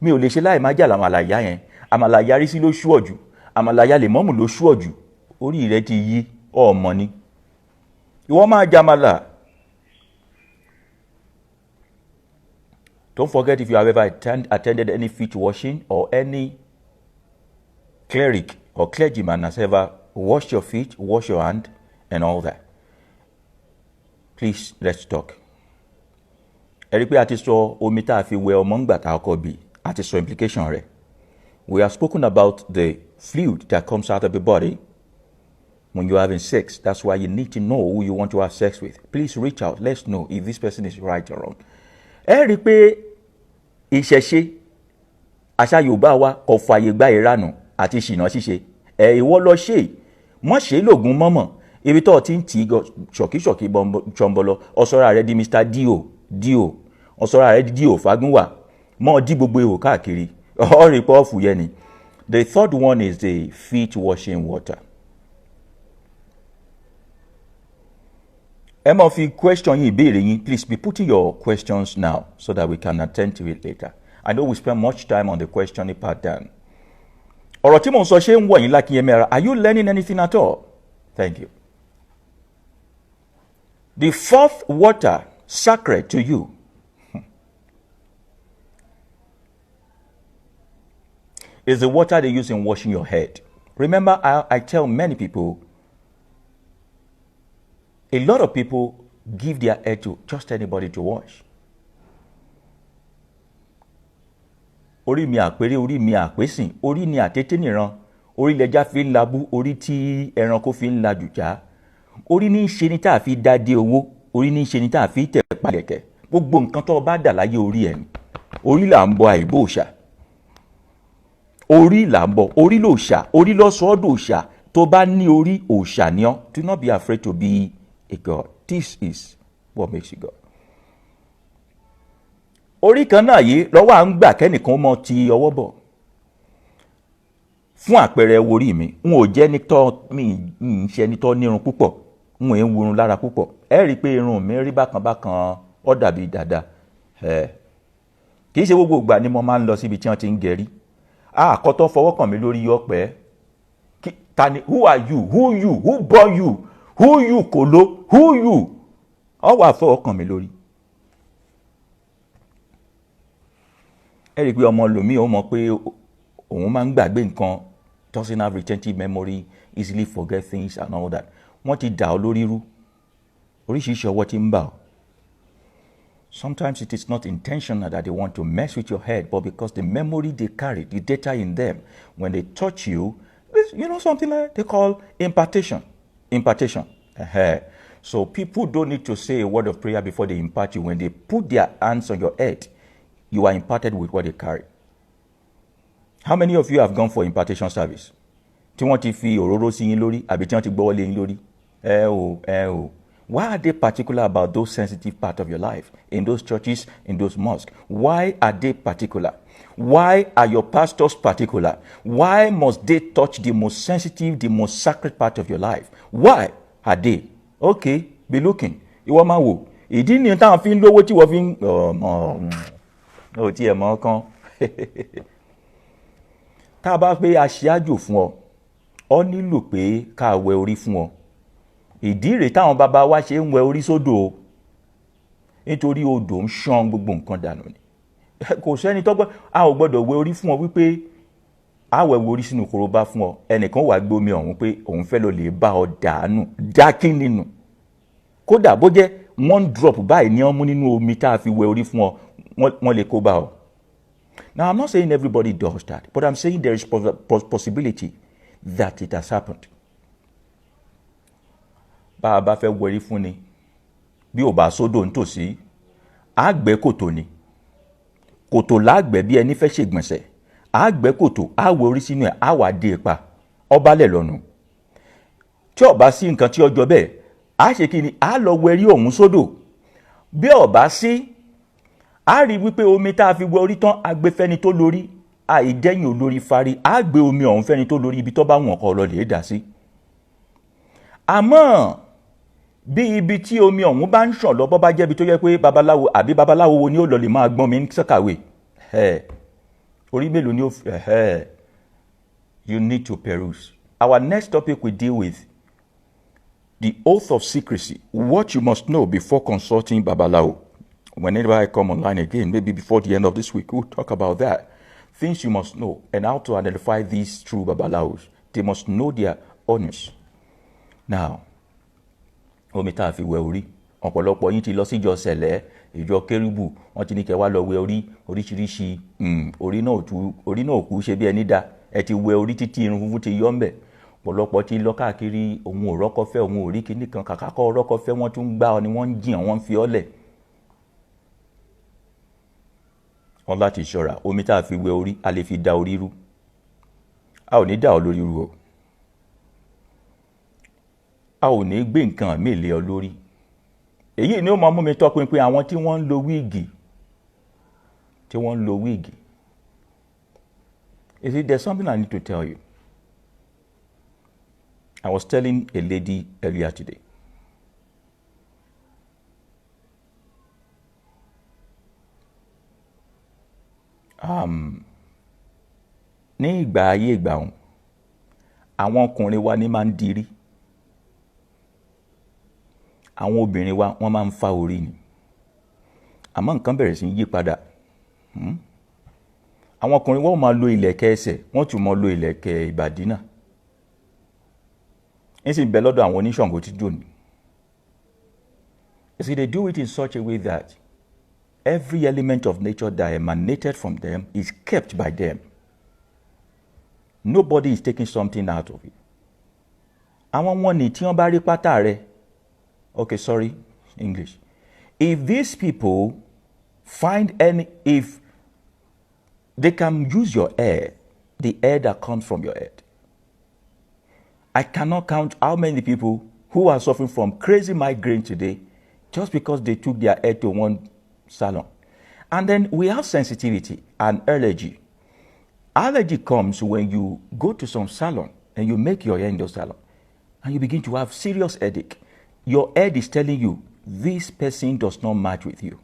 mi ò lè ṣe láì má jà àmàlàyá yẹn àmàlàyá rí sí ló ṣú ọ̀jù àmàlàyá lè mọ́mù ló ṣú ọ̀jù orí rẹ̀ ti yí ọmọ ni ìwọ máa jàmàlà Don't forget, if you have ever attended any feet washing, or any cleric or clergyman has ever washed your feet, wash your hand, and all that. Please, let's talk. Ẹ rí pé a ti sọ omi tá a fi wẹ ọmọ ńgbà tá a kọ́ bí, a ti sọ implication rẹ̀. We have spoken about the fluid that comes out of the body when you're having sex. That's why you need to know who you want to have sex with. Please reach out. Let's know if this person is right or wrong. Ẹ rí pé ìṣẹ̀ṣe àṣà Yorùbá wa kò fààyè gba ìranù àti ìṣìnà ṣíṣe. Ìwọ lọ ṣe mọ́ ṣe lògùn mọ́mọ́ ibi tó ti ń tì í ṣọ̀kíṣọ̀kí ṣọ̀nbọ̀lọ ọ̀sọ́ra rẹ di Mr. Dio ọ̀sọ́ra rẹ di Dio Fagúnwà mọ́ dí gbogbo ihò káàkiri ọ̀rẹ́ pọ́ọ̀fù yẹn ni. The third one is the feet washing water. Ẹ máa fi question yín ìbéèrè yín. Please be putting your questions now so that we can attend to it later. I know we spend much time on the questioning part then. Ọ̀rọ̀ tí mo ń sọ ṣé ń wọ̀ yín lákìnyẹmẹ́ra. Are you learning anything at all? Thank you. The fourth water sacred to you is the water they use in washing your head. Remember, I tell many people, a lot of people give their head to just anybody to wash. Orí mi àpérè, orí mi àpésìn, orí ni àtètè nìran, orí lẹja fi ń labú, orí tí ẹranko fi ń la jùjá, orí ní í ṣe ni tá a fi dá dé owó, orí ní í ṣe ni tá a fi tẹ̀ palẹ̀kẹ̀. Gbogbo nǹkan tó bá dà láyé orí ẹ̀ ni. Orí là ń bọ àìbò òòṣà. Orí là ń bọ, orí lòòṣà, orí lọ́sọ̀ọ́dọ̀ òòṣà. Tó bá ní orí òòṣà ni ọ́. Do not be afraid to be a God. This is what makes you God. Orí kan náà yìí lọ́wọ́ à ń gbà kẹ́nìkan mọ́ ti ọwọ́ bọ̀. Fún àpẹẹrẹ orí mi, n ò jẹ́ mi ń ṣe ẹni tó nírun púpọ̀, n ò ń wurun lára púpọ̀. Ẹ rí i pé irun mi rí bákan bákan ó dàbí dada. Kì í ṣe gbogbo ìgbà ni mo máa ń lọ síbi tí wọ́n ti ń gẹ̀rí. Àkọ́tọ́ fọwọ́ kàn mí lórí ọ̀pẹ. Tani, who are you? Who you? Who born you? Who you kolo? Who you? Ó wá fọwọ́ kàn mí lórí. Ẹ rí i pé ọmọ lòmí ó mọ̀ pé òun máa ń gbàgbé nǹkan, doesn't have retentive memory, easily forget things and all that. Wọ́n ti dà ọ́ lórí rú. Oríṣiríṣi ọwọ́ ti ń bà ọ́. Sometimes it is not intentional that they want to mess with your head, but because the memory they carry, the data in them, when they touch you, you know something like they call impartation. Impartation. So people don't need to say a word of prayer before they impart you. When they put their hands on your head, you are imparted with what they carry. How many of you have gone for impartation service? Tí wọ́n ti fi òróró sí yín lórí àbí tí wọ́n ti gbọ́wọ́ lé yín lórí? Ẹ o. Why are they particular about those sensitive parts of your life in those churches, in those mosques? Why are they particular? Why are your pastors particular? Why must they touch the most sensitive, the most sacred part of your life? Why are they? Okay, be looking. Ìwọ máa wò. Ìdí ni táwọn fi ń lówó tí wọ́n fi ń ó tí ẹ̀ mọ́ kán. Tá a bá pé aṣáájú fún ọ, ọ nílò pé ká wẹ orí fún ọ. Ìdí rèé táwọn bàbá wa ṣe ń wẹ orí sódò, nítorí odò ń ṣán gbogbo nǹkan dànù ni. Kò sẹ́ni tọ́gbọ́n, a ò gbọ́dọ̀ wẹ orí fún ọ wípé a wẹ orí sínú korobá fún ọ. Ẹnìkan wà gbé omi ọ̀hún pé òun fẹ́ lọ lè bá ọ dànù, dákín nínú. Kódà bó jẹ́ 1 drop báyìí ni wọ́n mú nínú omi tá a fi wẹ orí fún ọ, wọ́n lè kó bá ọ. Now, I'm not saying everybody does that, but I'm saying there is possibility that it has happened. Bá a bá fẹ́ wẹrí fún ni, bí ò bá sódò nítòsí, á gbẹ́ kòtò ni. Kòtò lágbẹ́ bí ẹni fẹ́ ṣègbọ̀nsẹ̀. Á gbẹ́ kòtò, á wẹ orí sínú ẹ̀, á wà dé ipa. Ọba lẹ̀ lọ́nu. Tí ó bá sí nǹkan tí ó jọ bẹ́ẹ̀, á ṣe kí ni? Á lọ wẹrí ọ̀hún sódò. Bí ó bá sí, a rí wípé omi tá a fi wẹ orí tán a gbé fẹ́ni tó lórí, àìdẹ́yìn olórí fari, a gbé omi ọ̀hún fẹ́ni tó lórí ibi tó bá wọ̀n kọ́ lọ lè dà sí. Àmọ́ bí ibi tí omi ọ̀hún bá ń ṣàn lọ bọ́ bá jẹ́bi tó yẹ pé babaláwo àbí babaláwo wo ni ó lọ lè máa gbọ́n mi ní sọ́kàwé, orí mélòó ni ó you need to peruse. Our next topic will deal with the oath of secrecy, what you must know before consulting babalawo. Whenever I come online again, maybe before the end of this week, we'll talk about that. Things you must know and how to identify these true babalawos. They must know their honors. Now, omi tá a fi wẹ orí, ọ̀pọ̀lọpọ̀ yín ti lọ síjọ sẹ̀lẹ̀, ìjọ kérúbù, wọ́n ti ní kẹ́ wá lọ wẹ orí, oríṣiríṣi, orí náà kú ṣe bí ẹni dá, ẹ ti wẹ orí títí irun funfun ti yọ ńbẹ̀. Ọ̀pọ̀lọpọ̀ ti lọ káàkiri, òun ò rọ́kọ́fẹ́, òun ò rí kinní kan, kàkà kọ́ rọ́kọ́fẹ́, wọ́n tún gbá ọ ni wọ́n ń jiyàn, wọ́n ń fi ọ́ lẹ̀. Wọ́n láti ṣọ́ra, omi tá a fi wẹ orí, a lè fi da orí rú. A ò ní dá ọ lórí rú o. A ò ní gbé nǹkan àmì lé ọ lórí. Èyí ni ó máa mú mi tọpinpin àwọn tí wọ́n ń lo wíìgì. You see, there's something I need to tell you. I was telling a lady earlier today. Ní ìgbà ayé ìgbà òun, àwọn ọkùnrin wa ní máa ń dirí. Àwọn obìnrin wa wọ́n máa ń fa orí ni. Àmọ́ nǹkan bẹ̀rẹ̀ sí yí padà. Àwọn ọkùnrin wọ́n máa lo ìlẹ̀kẹ̀ ẹsẹ̀, wọ́n tún máa lo ìlẹ̀kẹ̀ ìbàdí náà. Ń sì bẹ lọ́dọ̀ àwọn oníṣàngó tí jò ní. You see, they do it in such a way that every element of nature that emanated from them is kept by them. Nobody is taking something out of it. Àwọn wọn ni tí wọ́n bá rí pátá rẹ̀. Okay, sorry, English. If these people if they can use your hair, the hair that comes from your head. I cannot count how many people who are suffering from crazy migraine today just because they took their hair to one salon. And then we have sensitivity and allergy. Allergy comes when you go to some salon and you make your hair in the salon and you begin to have serious headache. Your head is telling you, this person does not match with you.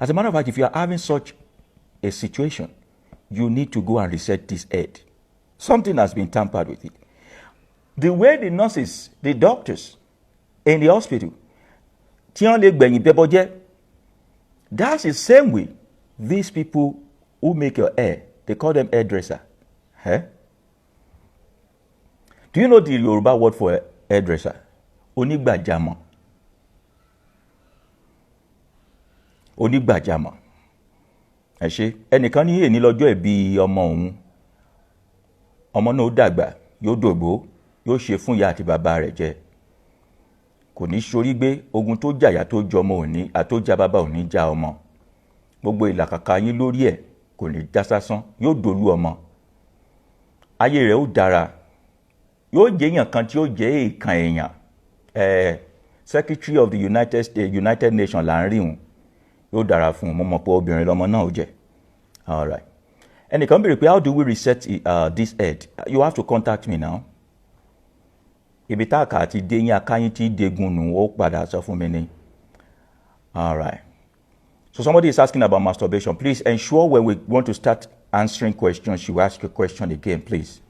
As a matter of fact, if you are having such a situation, you need to go and reset this head. Something has been tampered with it. The way the nurses, the doctors in the hospital, that's the same way these people who make your hair, they call them hairdresser. Do you know the Yoruba word for hairdresser? Onígbàjámọ̀. Ẹ ṣé, ẹnìkan ní èní lọ́jọ́ ìbí ọmọ òun. Ọmọ náà ó dàgbà, yóò dògbó, yóò ṣe fún ìyá àti bàbá rẹ̀ jẹ. Kò ní ṣorí gbé ogun tó jàyà tó jọmọ òní àtójà bàbá òní já ọmọ. Gbogbo ìlàkàkà yín lórí ẹ̀ kò ní já sásán, yóò dolú ọmọ. Ayé rẹ̀ ó dára. Yóò jẹ́ èèyàn kan tí ó jẹ́ èèkàn èèyàn. Secretary of the United Nations là ń rí wọn. Yóò dára fún un, mo mọ̀ pé obìnrin lọmọ náà ó jẹ́. All right. Ẹnìkan béèrè pé how do we reset this head? You have to contact me now. Ibi tá a kà ti dé yín akáyín tí degun nù ó padà sọ fún mi ní. All right. So somebody is asking about masturbation. Please ensure when we want to start answering questions, you ask your question again, please.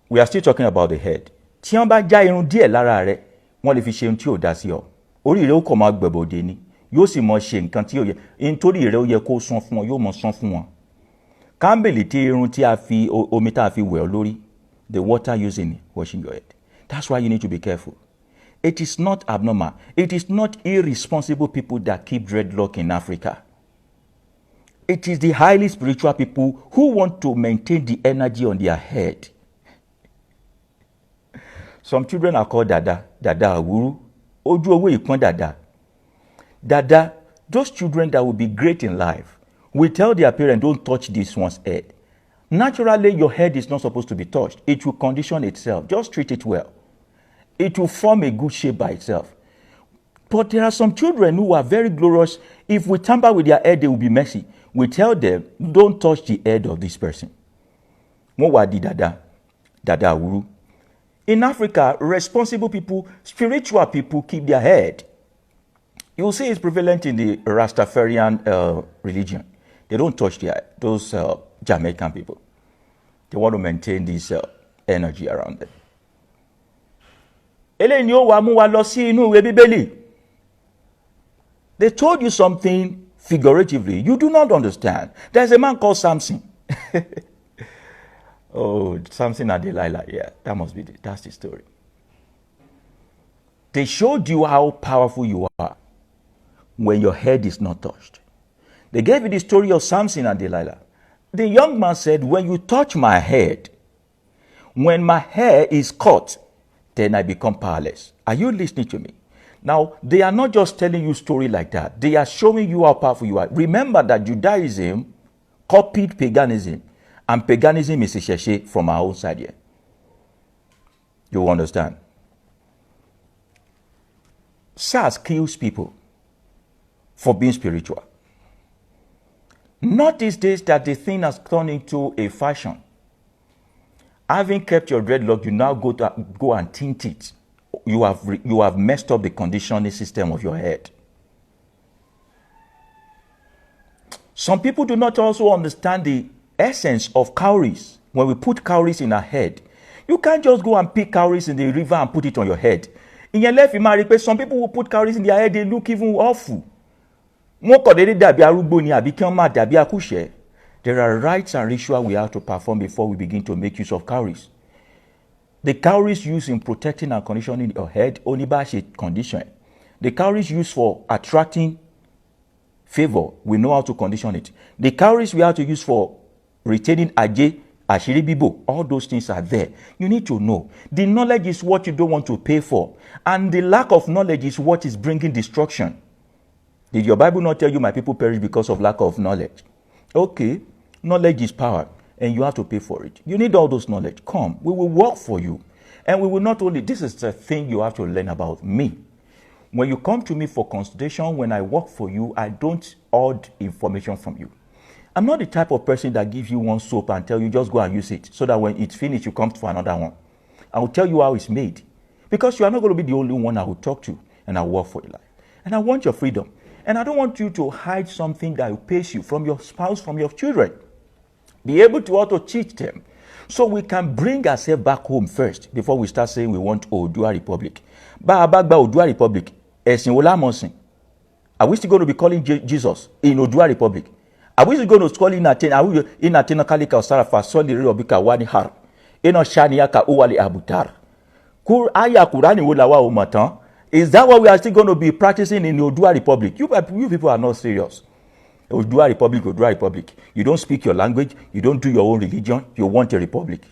We are still talking about the head. Tí wọ́n bá já irun díẹ̀ lára rẹ̀, wọ́n lè fi ṣe ohun tí ò dá sí ọ. Orí rẹ̀ ó kàn máa gbẹ̀bọ̀dé ni. Yóò sì mọ ṣe nǹkan tí ó yẹ. Nítorí rẹ̀ ó yẹ kó sán fún wọn, yóò mọ sán fún wọn. Kámbèlì tí irun tí a fi omi tá a fi wẹ̀ ọ́ lórí, the water used in washing your head. That's why you need to be careful. It is not abnormal. It is not irresponsible people that keep dreadlock in Africa. It is the highly spiritual people who want to maintain the energy on their head. Some children are called Dada Awuru. Ojú owó ìpọ́n Dada. Dada, those children that will be great in life will tell their parents, don't touch this one's head. Naturally, your head is not supposed to be touched. It will condition itself. Just treat it well. It will form a good shape by itself. But there are some children who are very glorious. If we tamper with their head, they will be messy. We tell them, don't touch the head of this person. Wọ́n wá di Dada Awuru. In Africa, responsible people, spiritual people keep their head. You will see it's prevalent in the Rastafarian religion. They don't touch those Jamaican people. They want to maintain this energy around them. Eléyìí ni ó wá mú wa lọ sí inú ìwé Bíbélì. They told you something figuratively. You do not understand. There's a man called Samson. Oh, Samson and Delilah. Yeah, that's the story. They showed you how powerful you are when your head is not touched. They gave you the story of Samson and Delilah. The young man said, when you touch my head, when my hair is cut, then I become powerless. Are you listening to me? Now, they are not just telling you story like that. They are showing you how powerful you are. Remember that Judaism copied paganism, and paganism is a sheshe from our own side here. You understand? SARS kills people for being spiritual. Not these days that the thing has turned into a fashion. Having kept your dreadlock, you now go and tint it. You have messed up the conditioning system of your head. Some people do not also understand the essence of cowries. When we put cowries in our head, you can't just go and pick cowries in the river and put it on your head. In your life, you marry, some people who put cowries in their head, they look even awful. There are rites and rituals we have to perform before we begin to make use of cowries. The cowries used in protecting and conditioning your head, only by condition. The cowries used for attracting favor, we know how to condition it. The cowries we have to use for retaining aje, ashiri bibo, all those things are there. You need to know. The knowledge is what you don't want to pay for. And the lack of knowledge is what is bringing destruction. Did your Bible not tell you my people perish because of lack of knowledge? Okay, knowledge is power, and you have to pay for it. You need all those knowledge. Come, we will work for you. And we will not only, this is the thing you have to learn about me. When you come to me for consultation, when I work for you, I don't hoard information from you. I'm not the type of person that gives you one soap and tell you just go and use it, so that when it's finished, you come for another one. I will tell you how it's made. Because you are not going to be the only one I will talk to, and I will work for your life. And I want your freedom. And I don't want you to hide something that will pace you from your spouse, from your children. Be able to also teach them. So we can bring ourselves back home first before we start saying we want Oodua Republic. Bagba Oodua Republic. Are we still going to be calling Jesus in Oodua Republic? Are we still going to call in Atena Kalika Sarafa Soli Robika Wani Har? Eno Shaniaka Uwali Abutar. Kur Aya Kurani Wulawa Umatan. Is that what we are still going to be practicing in Oodua Republic? You people are not serious. Oodua Republic. You don't speak your language. You don't do your own religion. You want a republic.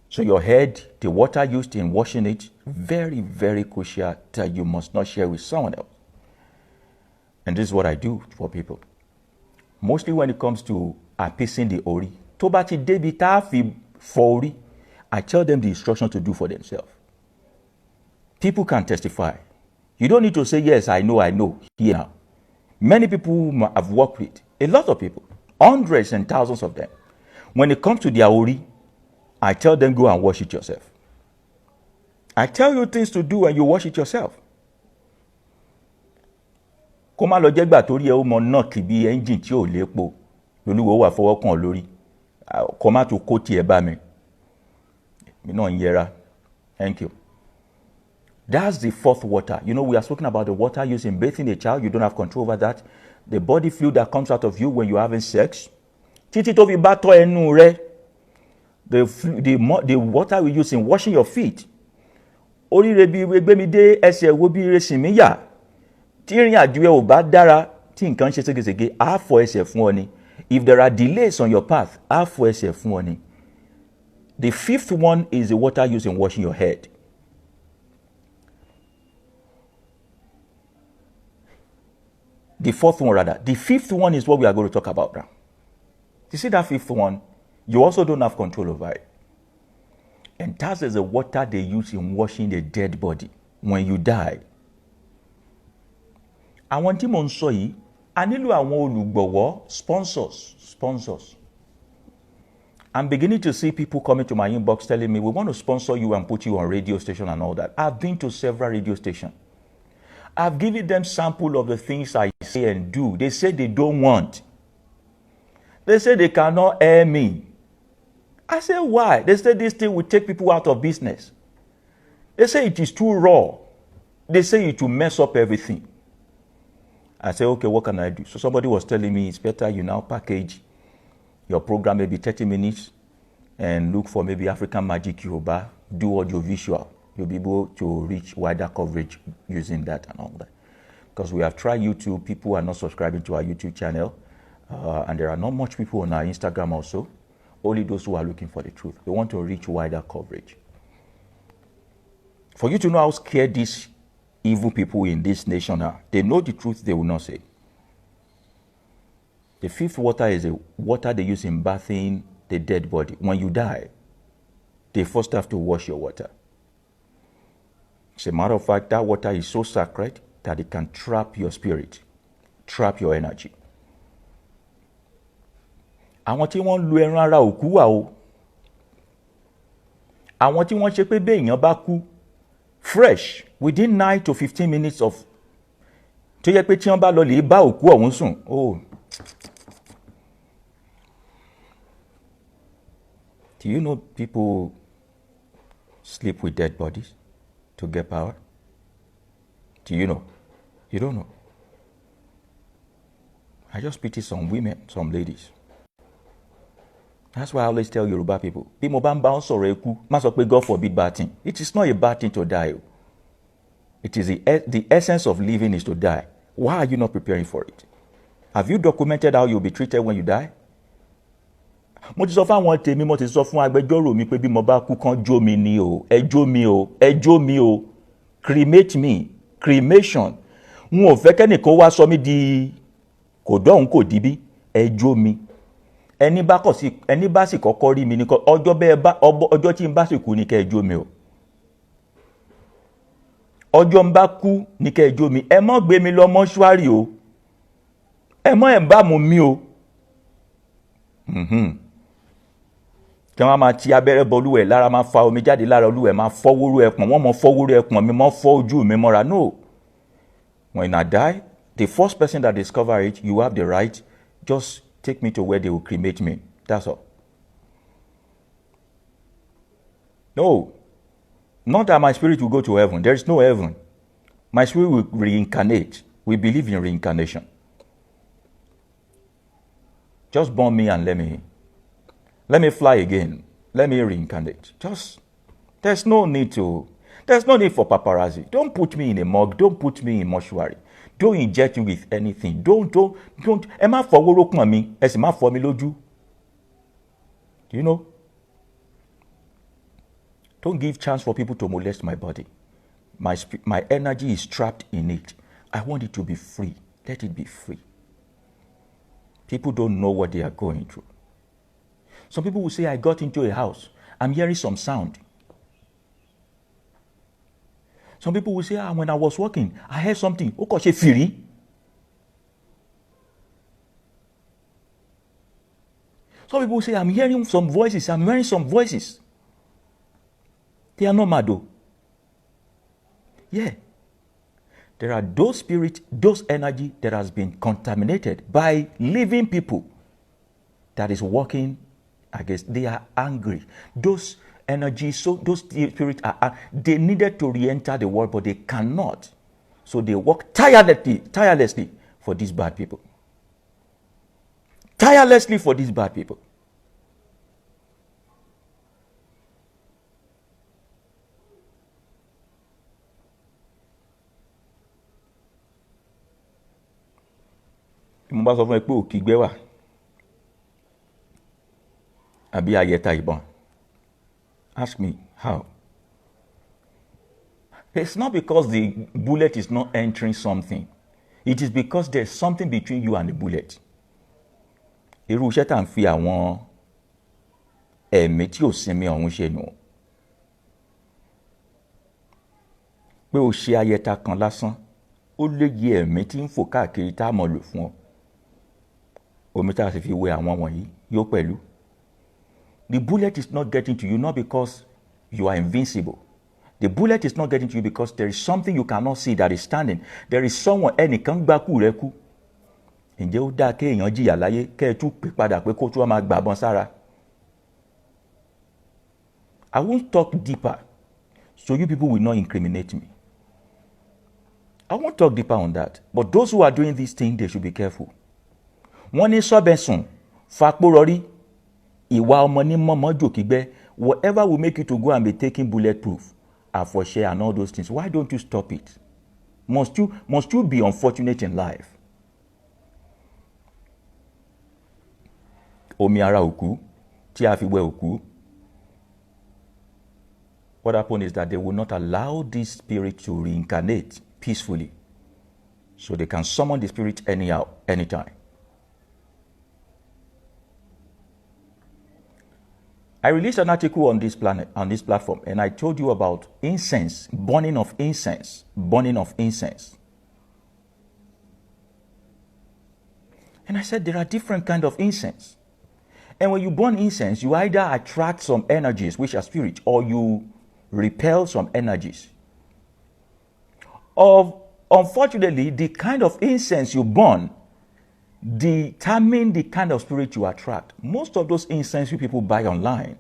So your head, the water used in washing it, very, very crucial that you must not share with someone else. And this is what I do for people. Mostly when it comes to appeasing the ori. Tobati debita fi fori. I tell them the instructions to do for themselves. People can testify. You don't need to say, yes, I know, here now. Many people I've worked with, a lot of people, hundreds and thousands of them. When it comes to their ori, I tell them, go and wash it yourself. I tell you things to do and you wash it yourself. Koma lo jegba tori e o mo na ki bi engine tí ò lépo. Loluwo wà fọwọ́ kàn lórí. Koma to ko ti e ba mi. Mi no yera. Thank you. That's the fourth water. You know, we are speaking about the water used in bathing a child. You don't have control over that. The body fluid that comes out of you when you're having sex. Títí tó fi bá tọ́ ẹnu rẹ. The water we use in washing your feet. Oríire bí gbé mi dé ẹsẹ̀ wo bí ire sìn mí yà. Tí ìrìn àjò ẹ ò bá dára, tí nǹkan ṣe ségesège, á fọ ẹsẹ̀ fún ọ ni. If there are delays on your path, á fọ ẹsẹ̀ fún ọ ni. The fifth one is the water used in washing your head. The fourth one, rather. The fifth one is what we are going to talk about now. You see that fifth one? You also don't have control over it. And that is the water they use in washing the dead body when you die. Àwọn tí mo ń sọ yìí, a nílò àwọn olùgbọ̀wọ́, sponsors. I'm beginning to see people coming to my inbox telling me, we want to sponsor you and put you on radio station and all that. I've been to several radio stations. I've given them sample of the things I say and do. They say they don't want. They say they cannot air me. I say, why? They say this thing will take people out of business. They say it is too raw. They say it will mess up everything. I say, okay, what can I do? So somebody was telling me it's better you now package your program maybe 30 minutes and look for maybe African Magic Yoruba, do audio visual. You'll be able to reach wider coverage using that and all that. Because we have tried YouTube, people are not subscribing to our YouTube channel. And there are not much people on our Instagram also. Only those who are looking for the truth. They want to reach wider coverage. For you to know how scared these evil people in this nation are, they know the truth, they will not say. The fifth water is the water they use in bathing the dead body. When you die, they first have to wash your water. As a matter of fact, that water is so sacred that it can trap your spirit, trap your energy. Àwọn tí wọ́n lu ẹran ara òkú wà o. Àwọn tí wọ́n ṣe pé béèyàn bá kú fresh within 9 to 15 minutes of tó yẹ pé tí wọ́n bá lọ lè bá òkú ọ̀hún sùn. Oh. Do you know people sleep with dead bodies to get power? Do you know? You don't know. I just pity some women, some ladies. That's why I always tell Yoruba people, bí mo bá ń bá wọn sọ̀rọ̀ ikú, má sọ pé God forbid bad thing. It is not a bad thing to die. It is the essence of living is to die. Why are you not preparing for it? Have you documented how you'll be treated when you die? Mo ti sọ fún àwọn tèmi, mo ti sọ fún agbẹjọ́rò mi pé bí mo bá kú kán jó mi ni o, ẹ jó mi o, ẹ jó mi o, cremate me, cremation. N ò fẹ́ kẹ́nìkan wá sọ mí di kò dọ́hùn kò díbí, ẹ jó mi. Ẹni bá sì kọ́kọ́ rí mi ní ọjọ́ tí n bá sì kú ní kẹ́ ẹ jó mi o. Ọjọ́ n bá kú ní kẹ́ ẹ jó mi, ẹ mọ́ gbé mi lọ mọ́ṣúárì o. Ẹ mọ́ ẹ̀ ń bá mu mi o. Kí wọ́n máa ti abẹ́rẹ́ bọ olúwẹ̀ lára, máa fa omi jáde lára olúwẹ̀, máa fọ́wóró ẹpọ̀n, wọ́n mọ fọ́wóró ẹpọ̀n mi, mọ́ fọ́ ojú mi mọ́ra. No. When I die, the first person that discover it, you have the right, just take me to where they will cremate me. That's all. No. Not that my spirit will go to heaven. There is no heaven. My spirit will reincarnate. We believe in reincarnation. Just burn me and let me fly again. Let me reincarnate. There's no need for paparazzi. Don't put me in a morgue. Don't put me in mortuary. Don't inject me with anything. Don't. Ẹ má fọwọ́ rókùn mi, ẹ sì má fọ́ mi lójú. Do you know? Don't give chance for people to molest my body. My energy is trapped in it. I want it to be free. Let it be free. People don't know what they are going through. Some people will say, I got into a house. I'm hearing some sound. Some people will say, when I was walking, I heard something. Ó kàn ṣe fìrí. Some people will say, I'm hearing some voices. They are not mad though. Yeah. There are those spirits, those energy that has been contaminated by living people that is working against. They are angry. Those energies, so those spirits they needed to re-enter the world, but they cannot. So they work tirelessly for these bad people. Tirelessly for these bad people. Mo bá sọ fún ẹ pé òkìgbẹ́ wà àbí ayẹta ìbọn. Ask me how. It's not because the bullet is not entering something. It is because there's something between you and the bullet. Irú iṣẹ́ tá à ń fi àwọn ẹ̀mí tí ò sinmi ọ̀hún ṣe nù. Pé o ṣe ayẹta kan lásán, ó lè yẹ ẹ̀mí tí ń fò káàkiri tá a mọ̀ lò fún ọ. Omi tá a sì fi wẹ àwọn wọ̀nyí yóò pẹ̀lú. The bullet is not getting to you not because you are invincible. The bullet is not getting to you because there is something you cannot see that is standing. There is someone, ẹnìkan gbákú rẹ kú. Ǹjẹ́ ó dáa kéèyàn jìyà láyé kẹ́ ẹ tún pè padà pé kó tún wá máa gbàbọn sára? I won't talk deeper so you people will not incriminate me. I won't talk deeper on that. But those who are doing this thing, they should be careful. Wọ́n ní sọ́bẹ̀sùn fapórọrí ìwà ọmọ ní mọ́mọ́ jòkígbẹ́. Whatever will make you to go and be taking bulletproof, àfọ̀ṣẹ and all those things, why don't you stop it? Must you be unfortunate in life? Omi ara òkú tí a fi wẹ òkú. What happened is that they will not allow this spirit to reincarnate peacefully. So they can summon the spirit anyhow, anytime. I released an article on this platform, and I told you about incense, burning of incense. And I said there are different kinds of incense. And when you burn incense, you either attract some energies, which are spirit, or you repel some energies. Unfortunately, the kind of incense you burn determine the kind of spirit you attract. Most of those incense people buy online,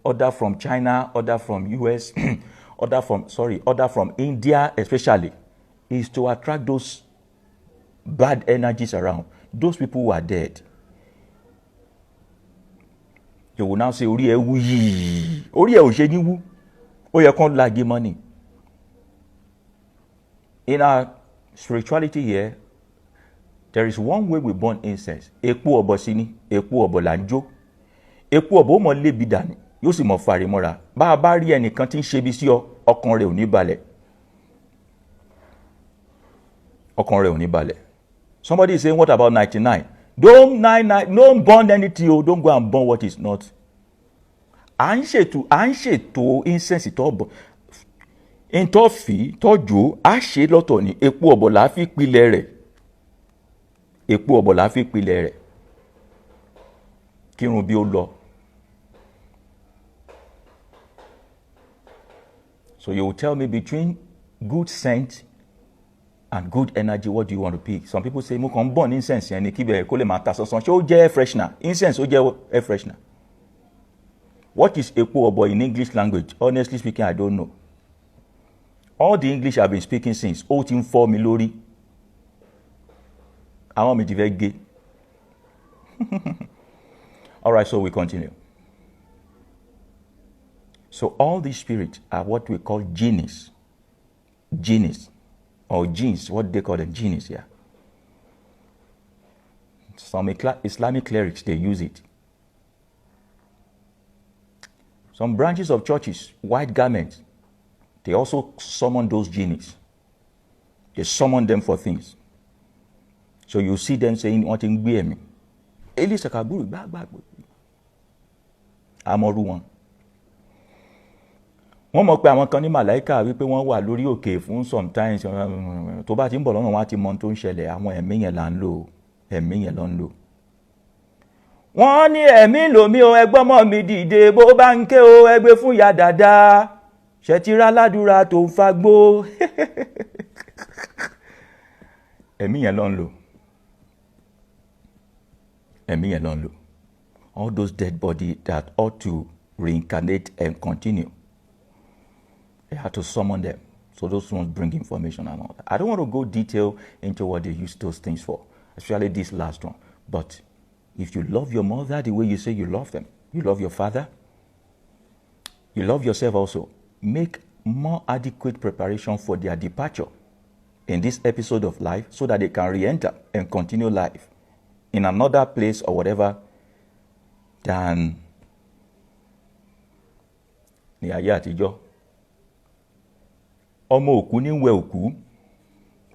order from China, order from US, order from India especially, is to attract those bad energies around. Those people who are dead. You will now say, Orí ẹ wú yìí. Orí ẹ ò ṣe ní wú. Ó yẹ kán lági money. In our spirituality here, there is one way we burn incense. Epo ọ̀bọ̀ sí ni, epo ọ̀bọ̀ là ń jó. Epo ọ̀bọ̀ ó mọ lébi dànù, yóò sì mọ fàrí mọ́ra. Bá a bá rí ẹnìkan tí ń ṣe bí sí ọ, ọkàn rẹ̀ ò ní balẹ̀. Ọkàn rẹ̀ ò ní balẹ̀. Somebody is saying, what about 99? Don't burn anything, don't go and burn what is not. À ń ṣètò incense tó bọ̀. In tó fi, tó jó, á ṣe lọ́tọ̀ ni. Epo ọ̀bọ̀ là á fi pilẹ̀ rẹ̀. Epo ọ̀bọ̀ là á fi pilẹ̀ rẹ̀. Kírun bí ó lọ. So you will tell me between good scent and good energy, what do you want to pick? Some people say, mo kàn burn incense yẹn ni kí bẹ̀rẹ̀ kó lè máa ta sánsán. Ṣé ó jẹ́ air freshener? Incense ó jẹ́ air freshener. What is epo ọ̀bọ̀ in English language? Honestly speaking, I don't know. All the English I've been speaking since, ó ti ń fọ́ mi lórí. Àwọn mi ti fẹ́ gé. All right, so we continue. So all these spirits are what we call genies. Genies. Or jinns, what they call them, genies, yeah. Some Islamic clerics, they use it. Some branches of churches, white garments, they also summon those genies. They summon them for things. So you see them saying, what in me? Elisa kaburu, back. Amoru one. Wọ́n mọ̀ pé àwọn kan ní màláíkà wípé wọ́n wà lórí òkè fún sometimes tó bá ti ń bọ̀ lọ́nà wọn á ti mọ ohun tó ń ṣẹlẹ̀, àwọn ẹ̀mí yẹn là ń lò, ẹ̀mí yẹn ló ń lò. Wọ́n ní ẹ̀mí lòmí o, ẹgbọ́n mọ́ mi dìde bó bá ń ké o, ẹgbẹ́ fún ya dáadáa, ṣẹ̀tìrá ládùúrà tó ń fagbó. Ẹ̀mí yẹn ló ń lò. Ẹ̀mí yẹn ló ń lò. All those dead bodies that ought to reincarnate and continue. They had to summon them. So those ones bring information and all that. I don't want to go detail into what they use those things for, especially this last one. But if you love your mother the way you say you love them, you love your father, you love yourself also, make more adequate preparation for their departure in this episode of life so that they can re-enter and continue life in another place or whatever than ní ayé àtijọ́. Ọmọ òkú ní wẹ òkú.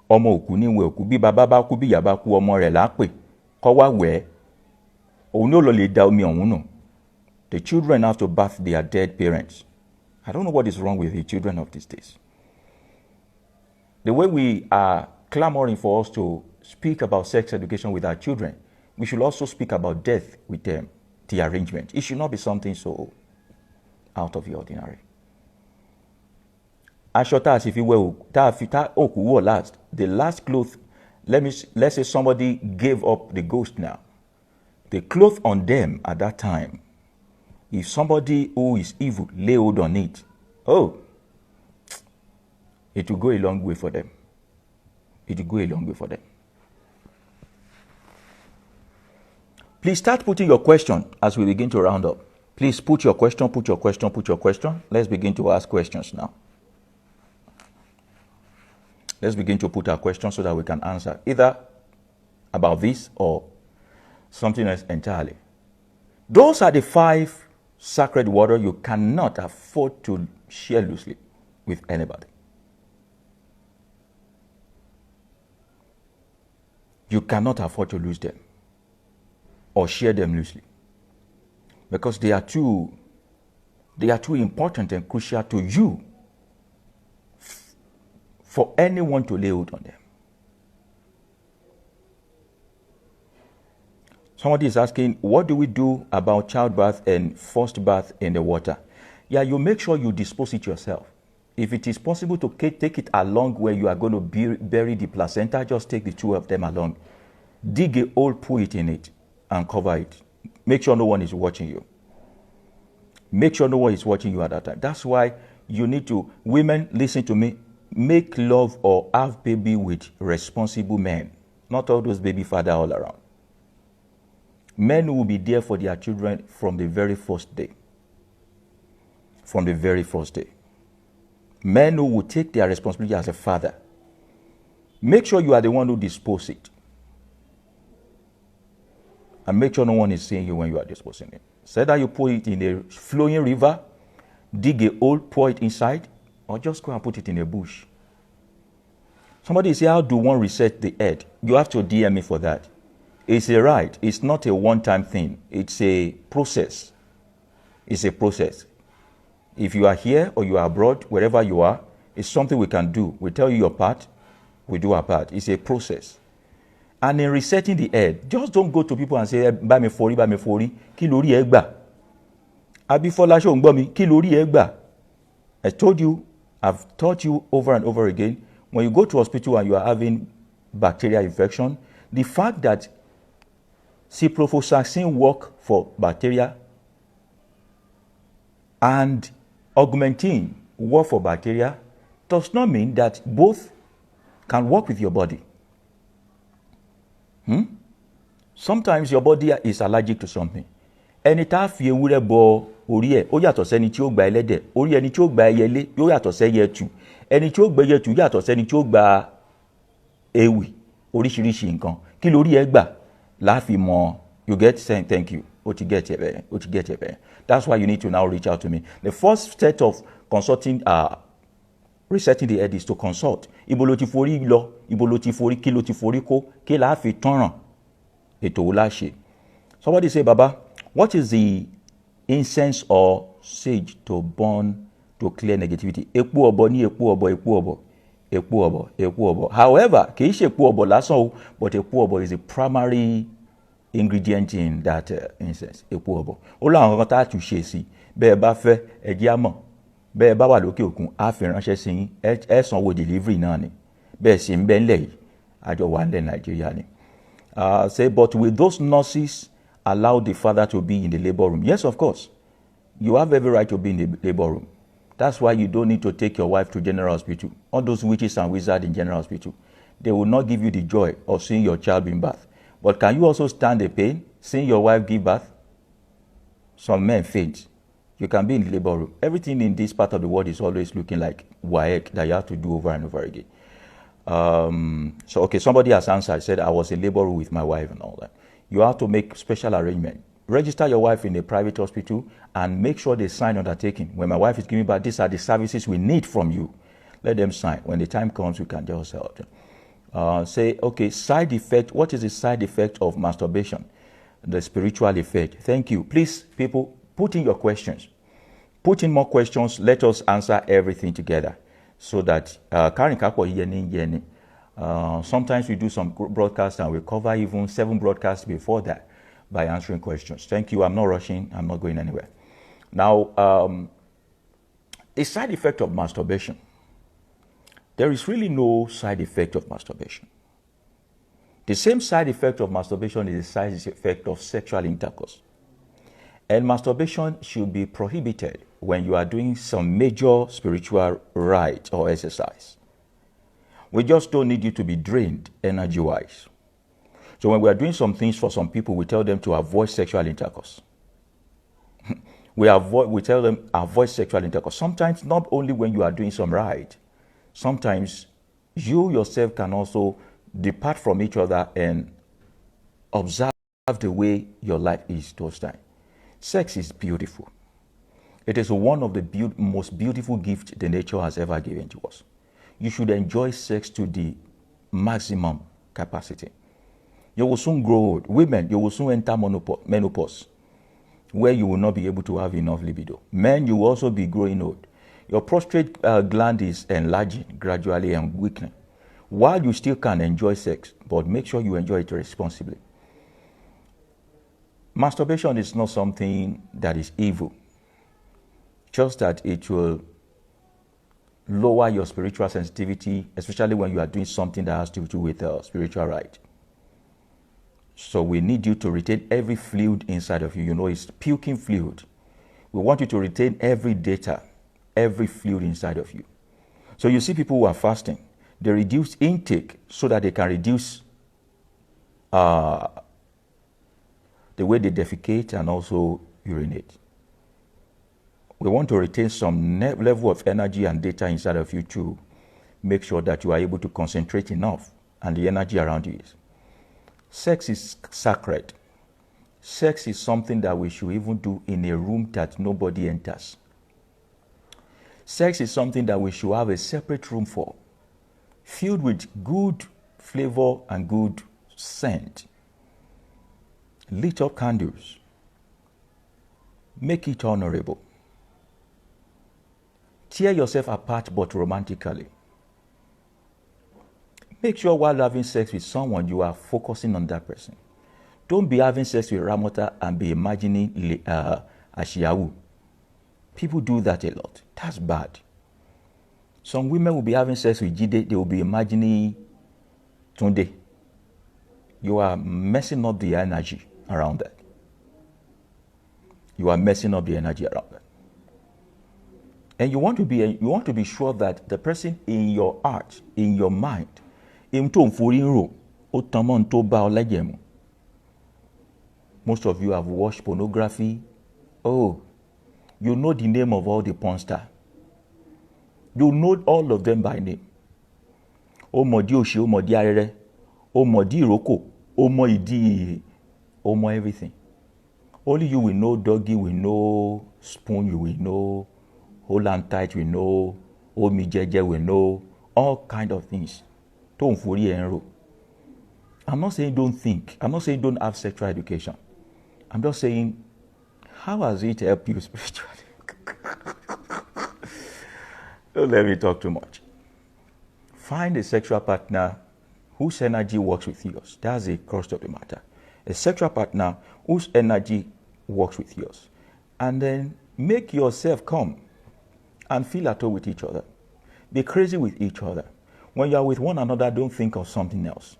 Ọmọ òkú ní wẹ òkú. Bí bàbá bá kú, bí ìyá bá kú, ọmọ rẹ̀ là pè kó wá wẹ̀. Òun ní ó lọ lè da omi ọ̀hún nù. The children have to bath their dead parents. I don't know what is wrong with the children of these days. The way we are clamoring for us to speak about sex education with our children, we should also speak about death with them, the arrangement. It should not be something so out of the ordinary. Aṣọ tá a sì fi wẹ̀ òkú wọ̀ last, the last cloth, let's say somebody gave up the ghost now. The cloth on them at that time, if somebody who is evil lay hold on it, it will go a long way for them. it will go a long way for them. Please start putting your question as we begin to round up. Please put your question, put your question, put your question. Let's begin to ask questions now. Let's begin to put our questions so that we can answer either about this or something else entirely. Those are the 5 sacred water you cannot afford to share loosely with anybody. You cannot afford to lose them or share them loosely because they are too important and crucial to you for anyone to lay hold on them. Somebody is asking, what do we do about childbirth and forced birth in the water? Yeah, you make sure you dispose it yourself. If it is possible to take it along where you are going to bury the placenta, just take the 2 of them along. Dig a hole, put it in it, and cover it. Make sure no one is watching you. Make sure no one is watching you at that time. That's why you need to, women, listen to me, make love or have baby with responsible men, not all those baby father all around. Men who will be there for their children from the very first day. From the very first day. Men who will take their responsibility as a father. Make sure you are the one who dispose it. And make sure no one is seeing you when you are disposing it. Say that you put it in a flowing river, dig a hole, pour it inside, or just go and put it in a bush. Somebody say, how do one reset the head? You have to DM me for that. It's a right. It's not a one-time thing. It's a process. It's a process. If you are here or you are abroad, wherever you are, it's something we can do. We tell you your part, we do our part. It's a process. And in resetting the head, just don't go to people and say, bá mi forí, kí lórí ẹ gbà? Abifola ṣó ń gbọ́ mi, kí lórí ẹ gbà? I told you, I've taught you over and over again, when you go to hospital and you are having bacterial infection, the fact that ciprofloxacin work for bacteria and augmentin work for bacteria does not mean that both can work with your body. Sometimes your body is allergic to something. Ẹni tá fi ewúrẹ́ bọ orí ẹ̀ ó yàtọ̀ sẹ́ni tí ó gba ẹlẹ́dẹ̀, orí ẹni tí ó gba ẹyẹlé yóò yàtọ̀ sẹ́yẹ ẹtù, ẹni tí ó gba ẹyẹ ẹtù yàtọ̀ sẹ́ni tí ó gba ewì, oríṣiríṣi nǹkan. Kí lórí ẹ gbà láàfin mọ̀, you get saying thank you. Ó ti get ẹ bẹ́ẹ̀. That's why you need to now reach out to me. The first step of consulting resetting the head is to consult. Ibo lo ti forí lọ, ibo lo ti forí, kí lo ti forí kó, kí la fi tọ́ràn ètò wo la ṣe. Somebody say, Baba, what is the incense or sage to burn to clear negativity? Epo ọ̀bọ ní epo ọ̀bọ. However, kì í ṣe epo ọ̀bọ lásán o, but epo ọ̀bọ is the primary ingredient in that incense. Epo ọ̀bọ. Ó láwọn kan tá a tún ṣe sí. Bẹ́ẹ̀ bá fẹ́ ẹ jẹ́ á mọ̀. Bẹ́ẹ̀ bá wà lókè òkun, á fi ránṣẹ́ sí yín, ẹ sanwó delivery náà ni. Bẹ́ẹ̀ sì ń bẹ ńlẹ̀ yìí, àjọ wà ńlẹ̀ Nàìjíríà ni. Say, but will those nurses allow the father to be in the labor room? Yes, of course. You have every right to be in the labor room. That's why you don't need to take your wife to general hospital. All those witches and wizards in general hospital, they will not give you the joy of seeing your child being birthed. But can you also stand the pain, seeing your wife give birth? Some men faint. You can be in the labor room. Everything in this part of the world is always looking like WAEC that you have to do over and over again. Okay, somebody has answered, said, I was in labor room with my wife and all that. You have to make special arrangement. Register your wife in a private hospital and make sure they sign undertaking. When my wife is giving birth, these are the services we need from you. Let them sign. When the time comes, we can just help them. Say, okay, side effect. What is the side effect of masturbation? The spiritual effect. Thank you. Please, people, put in your questions. Put in more questions. Let us answer everything together. So that sometimes we do some broadcasts and we cover even 7 broadcasts before that by answering questions. Thank you. I'm not rushing. I'm not going anywhere. Now, the side effect of masturbation. There is really no side effect of masturbation. The same side effect of masturbation is the side effect of sexual intercourse. And masturbation should be prohibited when you are doing some major spiritual rite or exercise. We just don't need you to be drained energy-wise. So when we are doing some things for some people, we tell them to avoid sexual intercourse. We tell them avoid sexual intercourse. Sometimes not only when you are doing some right, sometimes you yourself can also depart from each other and observe the way your life is those times. Sex is beautiful. It is one of the most beautiful gifts the nature has ever given to us. You should enjoy sex to the maximum capacity. You will soon grow old. Women, you will soon enter menopause, where you will not be able to have enough libido. Men, you will also be growing old. Your prostate gland is enlarging gradually and weakening. While you still can enjoy sex, but make sure you enjoy it responsibly. Masturbation is not something that is evil, just that it will lower your spiritual sensitivity, especially when you are doing something that has to do with spiritual right. So we need you to retain every fluid inside of you. You know, it's puking fluid. We want you to retain every data, every fluid inside of you. So you see people who are fasting, they reduce intake so that they can reduce the way they defecate and also urinate. We want to retain some level of energy and data inside of you to make sure that you are able to concentrate enough and the energy around you is. Sex is sacred. Sex is something that we should even do in a room that nobody enters. Sex is something that we should have a separate room for, filled with good flavor and good scent. Lit up candles. Make it honorable. Tear yourself apart but romantically. Make sure while having sex with someone, you are focusing on that person. Don't be having sex with Ramota and be imagining Ashiyahu. People do that a lot. That's bad. Some women will be having sex with Jide, they will be imagining Tunde. You are messing up the energy around that. You are messing up the energy around that. And you want to be sure that the person in your heart, in your mind, most of you have watched pornography. Oh, you know the name of all the porn stars. You know all of them by name. Omodi Oshi, Omodi Arere, Omodi Iroko, Omo Omo everything. Only you will know doggy, will know spoon, you will know hold and tight, we know Omi Jeje, we know all kind of things. Don't worry and I'm not saying don't think. I'm not saying don't have sexual education. I'm just saying, how has it helped you spiritually? Don't let me talk too much. Find a sexual partner whose energy works with yours. That's the crux of the matter. A sexual partner whose energy works with yours. And then make yourself come and feel at home with each other. Be crazy with each other. When you are with one another, don't think of something else.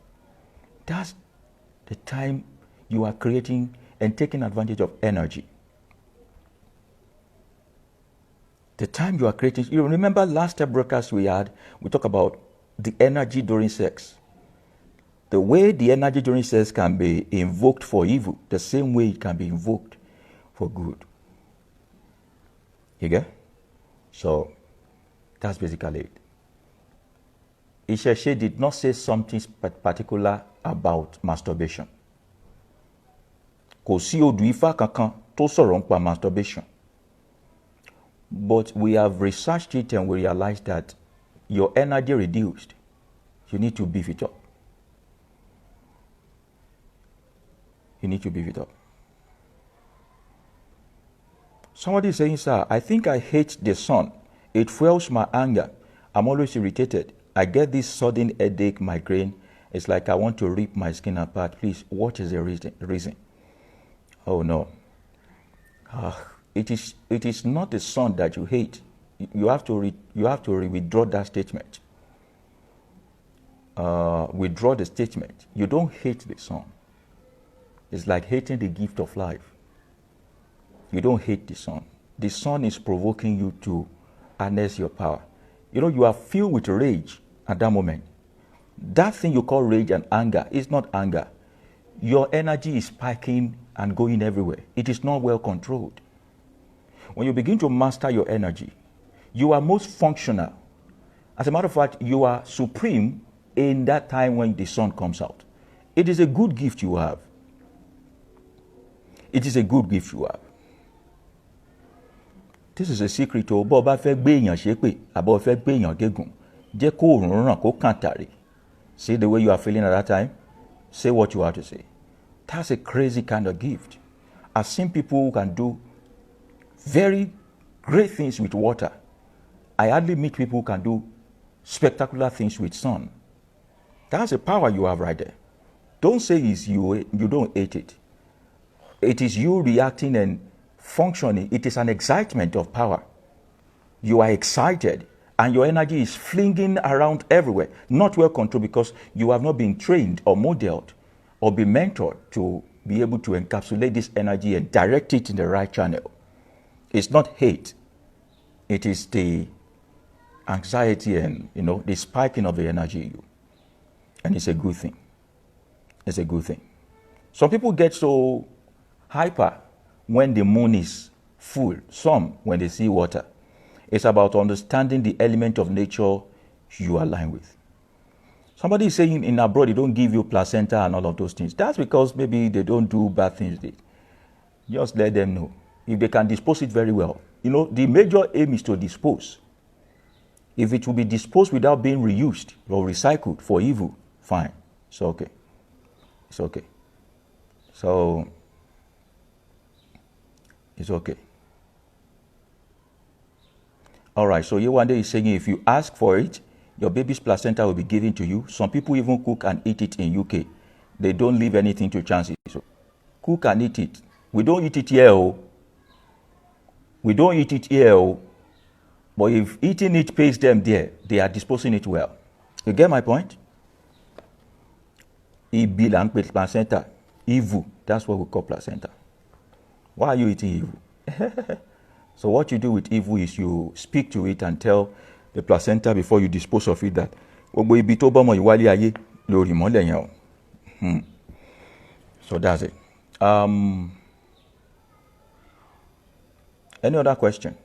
That's the time you are creating and taking advantage of energy. The time you are creating, you remember last broadcast we had, we talked about the energy during sex. The way the energy during sex can be invoked for evil, the same way it can be invoked for good. You get? So, that's basically it. Isheshe did not say something particular about masturbation. Kò sí odù Ifá kankan tó sọ̀rọ̀ nípa masturbation. But we have researched it and we realized that your energy reduced. You need to beef it up. You need to beef it up. Somebody is saying, sir, I think I hate the sun. It fuels my anger. I'm always irritated. I get this sudden headache, migraine. It's like I want to rip my skin apart. Please, what is the reason? Oh, no. It is not the sun that you hate. You have to withdraw that statement. Withdraw the statement. You don't hate the sun. It's like hating the gift of life. You don't hate the sun. The sun is provoking you to harness your power. You know, you are filled with rage at that moment. That thing you call rage and anger is not anger. Your energy is spiking and going everywhere. It is not well controlled. When you begin to master your energy, you are most functional. As a matter of fact, you are supreme in that time when the sun comes out. It is a good gift you have. It is a good gift you have. This is a secret to bó bá fẹ́ gbé èèyàn ṣépè àbó fẹ́ gbé èèyàn gégùn jẹ́ kó òòrùn ràn kó kàn tàrí. See the way you are feeling at that time? Say what you have to say. That's a crazy kind of gift. I've seen people who can do very great things with water. I hardly meet people who can do spectacular things with sun. That's a power you have right there. Don't say it's you don't hate it. It is you reacting and functioning. It is an excitement of power. You are excited and your energy is flinging around everywhere, not well controlled because you have not been trained or modeled or been mentored to be able to encapsulate this energy and direct it in the right channel. It's not hate. It is the anxiety and, the spiking of the energy in you. And it's a good thing. It's a good thing. Some people get so hyper when the moon is full, some when they see water. It's about understanding the element of nature you align with. Somebody is saying in abroad they don't give you placenta and all of those things. That's because maybe they don't do bad things. Just let them know. If they can dispose it very well. The major aim is to dispose. If it will be disposed without being reused or recycled for evil, fine. It's okay. It's okay. So, it's okay. All right, so Yewande is saying if you ask for it, your baby's placenta will be given to you. Some people even cook and eat it in UK. They don't leave anything to chance. So, cook and eat it. We don't eat it here. Oh. We don't eat it here. Oh. But if eating it pays them there, they are disposing it well. You get my point? Placenta. Evil. That's what we call placenta. Why are you eating evil? So what you do with evil is you speak to it and tell the placenta before you dispose of it that so that's it. Any other question?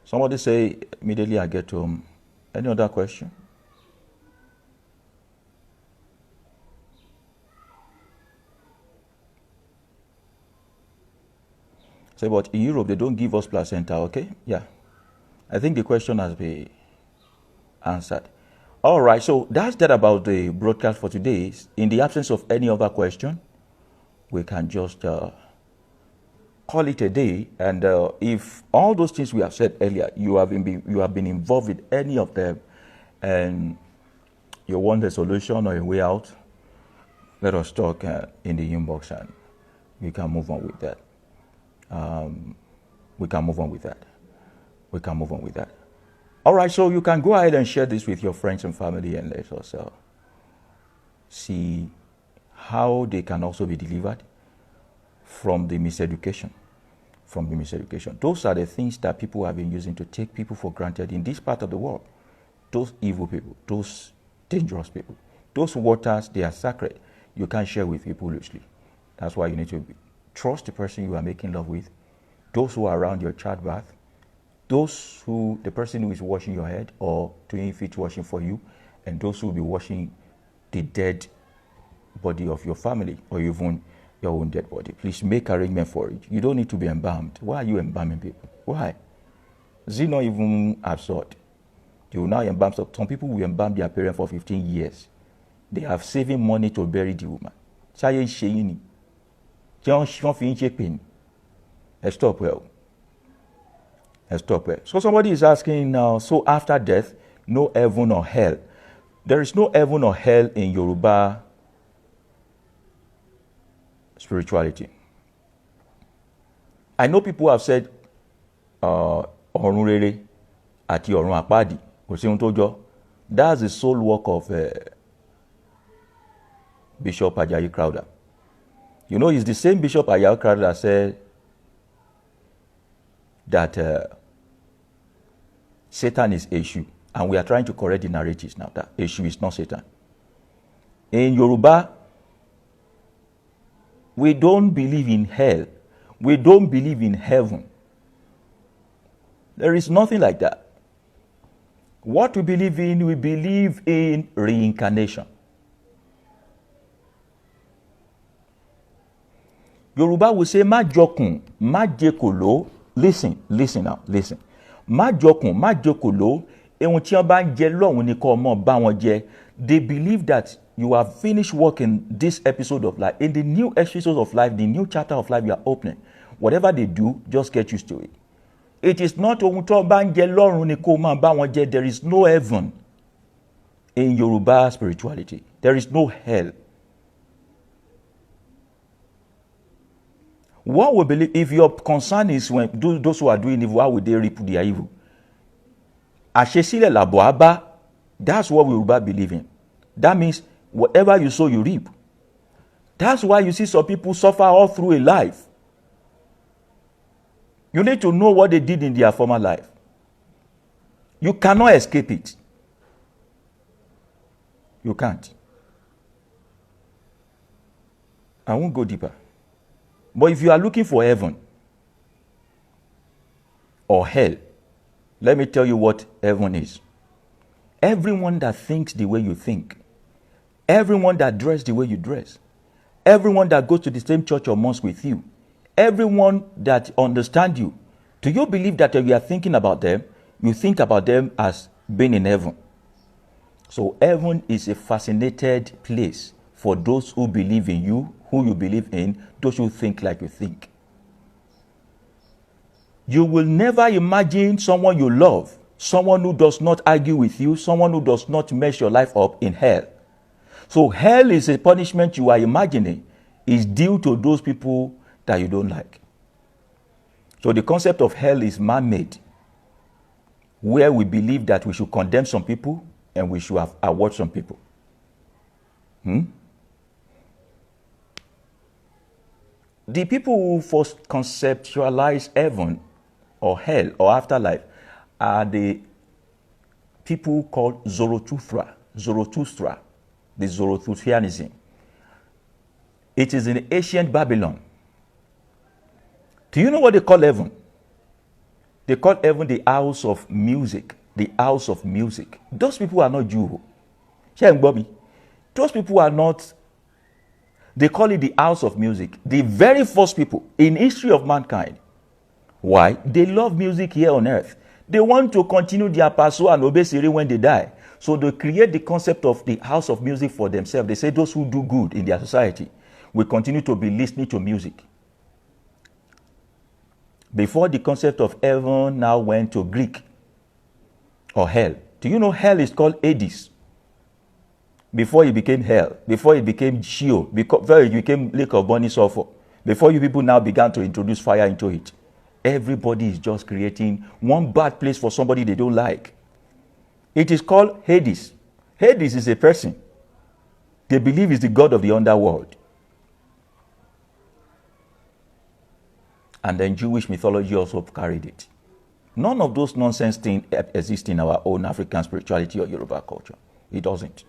Somebody say immediately I get home. Any other question? Say, but in Europe, they don't give us placenta, okay? Yeah. I think the question has been answered. All right, so that's that about the broadcast for today. In the absence of any other question, we can just call it a day. And if all those things we have said earlier, you have been involved with any of them, and you want a solution or a way out, let us talk in the inbox, and we can move on with that. We can move on with that. All right, so you can go ahead and share this with your friends and family and let us see how they can also be delivered from the miseducation. Those are the things that people have been using to take people for granted in this part of the world. Those evil people, those dangerous people, those waters, they are sacred. You can't share with people loosely. That's why you need to trust the person you are making love with, those who are around your childbirth, the person who is washing your head or doing feet washing for you, and those who will be washing the dead body of your family or even your own dead body. Please make arrangement for it. You don't need to be embalmed. Why are you embalming people? Why? Is it not even absurd? You will now embalm some people will embalm their parents for 15 years. They have saving money to bury the woman. Stop well. So somebody is asking now, so after death, no heaven or hell. There is no heaven or hell in Yoruba spirituality. I know people have said, Ọ̀run rere àti ọ̀run àpáàdì, kò sí ohun tó jọ. That's the sole work of Bishop Ajayi Crowther. You know, it's the same Bishop Ajayi Crowther that said that Satan is Eshu And we are trying to correct the narratives now that Eshu is not Satan. In Yoruba, we don't believe in hell. We don't believe in heaven. There is nothing like that. What we believe in reincarnation. Yoruba will say, Ma jokun, ma jekolo. Listen now, listen. Ma jokun, ma jekolo. Ehun tí wọ́n bá ń jẹ lọ́hùn ni kó mọ̀ bá wọn jẹ. They believe that you have finished work in this episode of life. In the new episode of life, the new chapter of life you are opening. Whatever they do, just get used to it. It is not ohun tó bá ń jẹ lọ́run ni kó máa bá wọn jẹ. There is no heaven in Yoruba spirituality. There is no hell. What we believe, if your concern is when those who are doing evil, how will they reap their evil? Àṣesílẹ̀ làbọ̀ á bá. That's what we Yoruba believe in. That means whatever you sow, you reap. That's why you see some people suffer all through a life. You need to know what they did in their former life. You cannot escape it. You can't. I won't go deeper. But if you are looking for heaven or hell, let me tell you what heaven is. Everyone that thinks the way you think, everyone that dresses the way you dress, everyone that goes to the same church or mosque with you, everyone that understands you, do you believe that when you are thinking about them, you think about them as being in heaven? So heaven is a fascinated place for those who believe in you, who you believe in, those who think like you think. You will never imagine someone you love, someone who does not argue with you, someone who does not mess your life up in hell. So hell is a punishment you are imagining is due to those people that you don't like. So the concept of hell is man-made, where we believe that we should condemn some people and we should award some people. The people who first conceptualize heaven or hell or afterlife are the people called Zoroaster, the Zoroastrianism. It is in ancient Babylon. Do you know what they call heaven? They call heaven the house of music. The house of music. Those people are not Jews. Those people are not. They call it the house of music. The very first people in history of mankind. Why? They love music here on earth. They want to continue their paso and obesity when they die. So they create the concept of the house of music for themselves. They say those who do good in their society will continue to be listening to music. Before the concept of heaven now went to Greek or hell. Do you know hell is called Hades? Before it became hell, before it became Sheol, before it became lake of burning sulfur, before you people now began to introduce fire into it. Everybody is just creating one bad place for somebody they don't like. It is called Hades. Hades is a person. They believe is the god of the underworld. And then Jewish mythology also carried it. None of those nonsense things exist in our own African spirituality or Yoruba culture. It doesn't.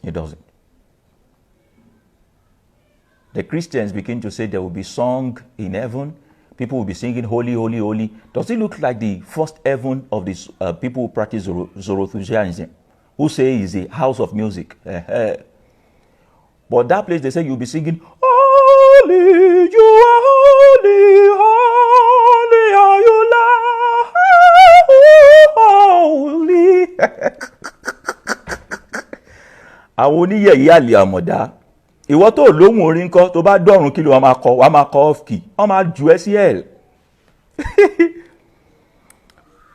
It doesn't. The Christians begin to say there will be song in heaven. People will be singing holy, holy, holy. Does it look like the first heaven of these people who practice Zoroastrianism, who say is a house of music? But that place they say you'll be singing, holy, you are holy, holy are you, holy. Àwọn oníyẹ̀yẹ́ àlè àmọ̀dá. Ìwọ tó lóhùn orin ńkọ́ tó bá dọ̀run kí ló wá máa kọ off key. Wọ́n máa jù ẹ́ sí hell.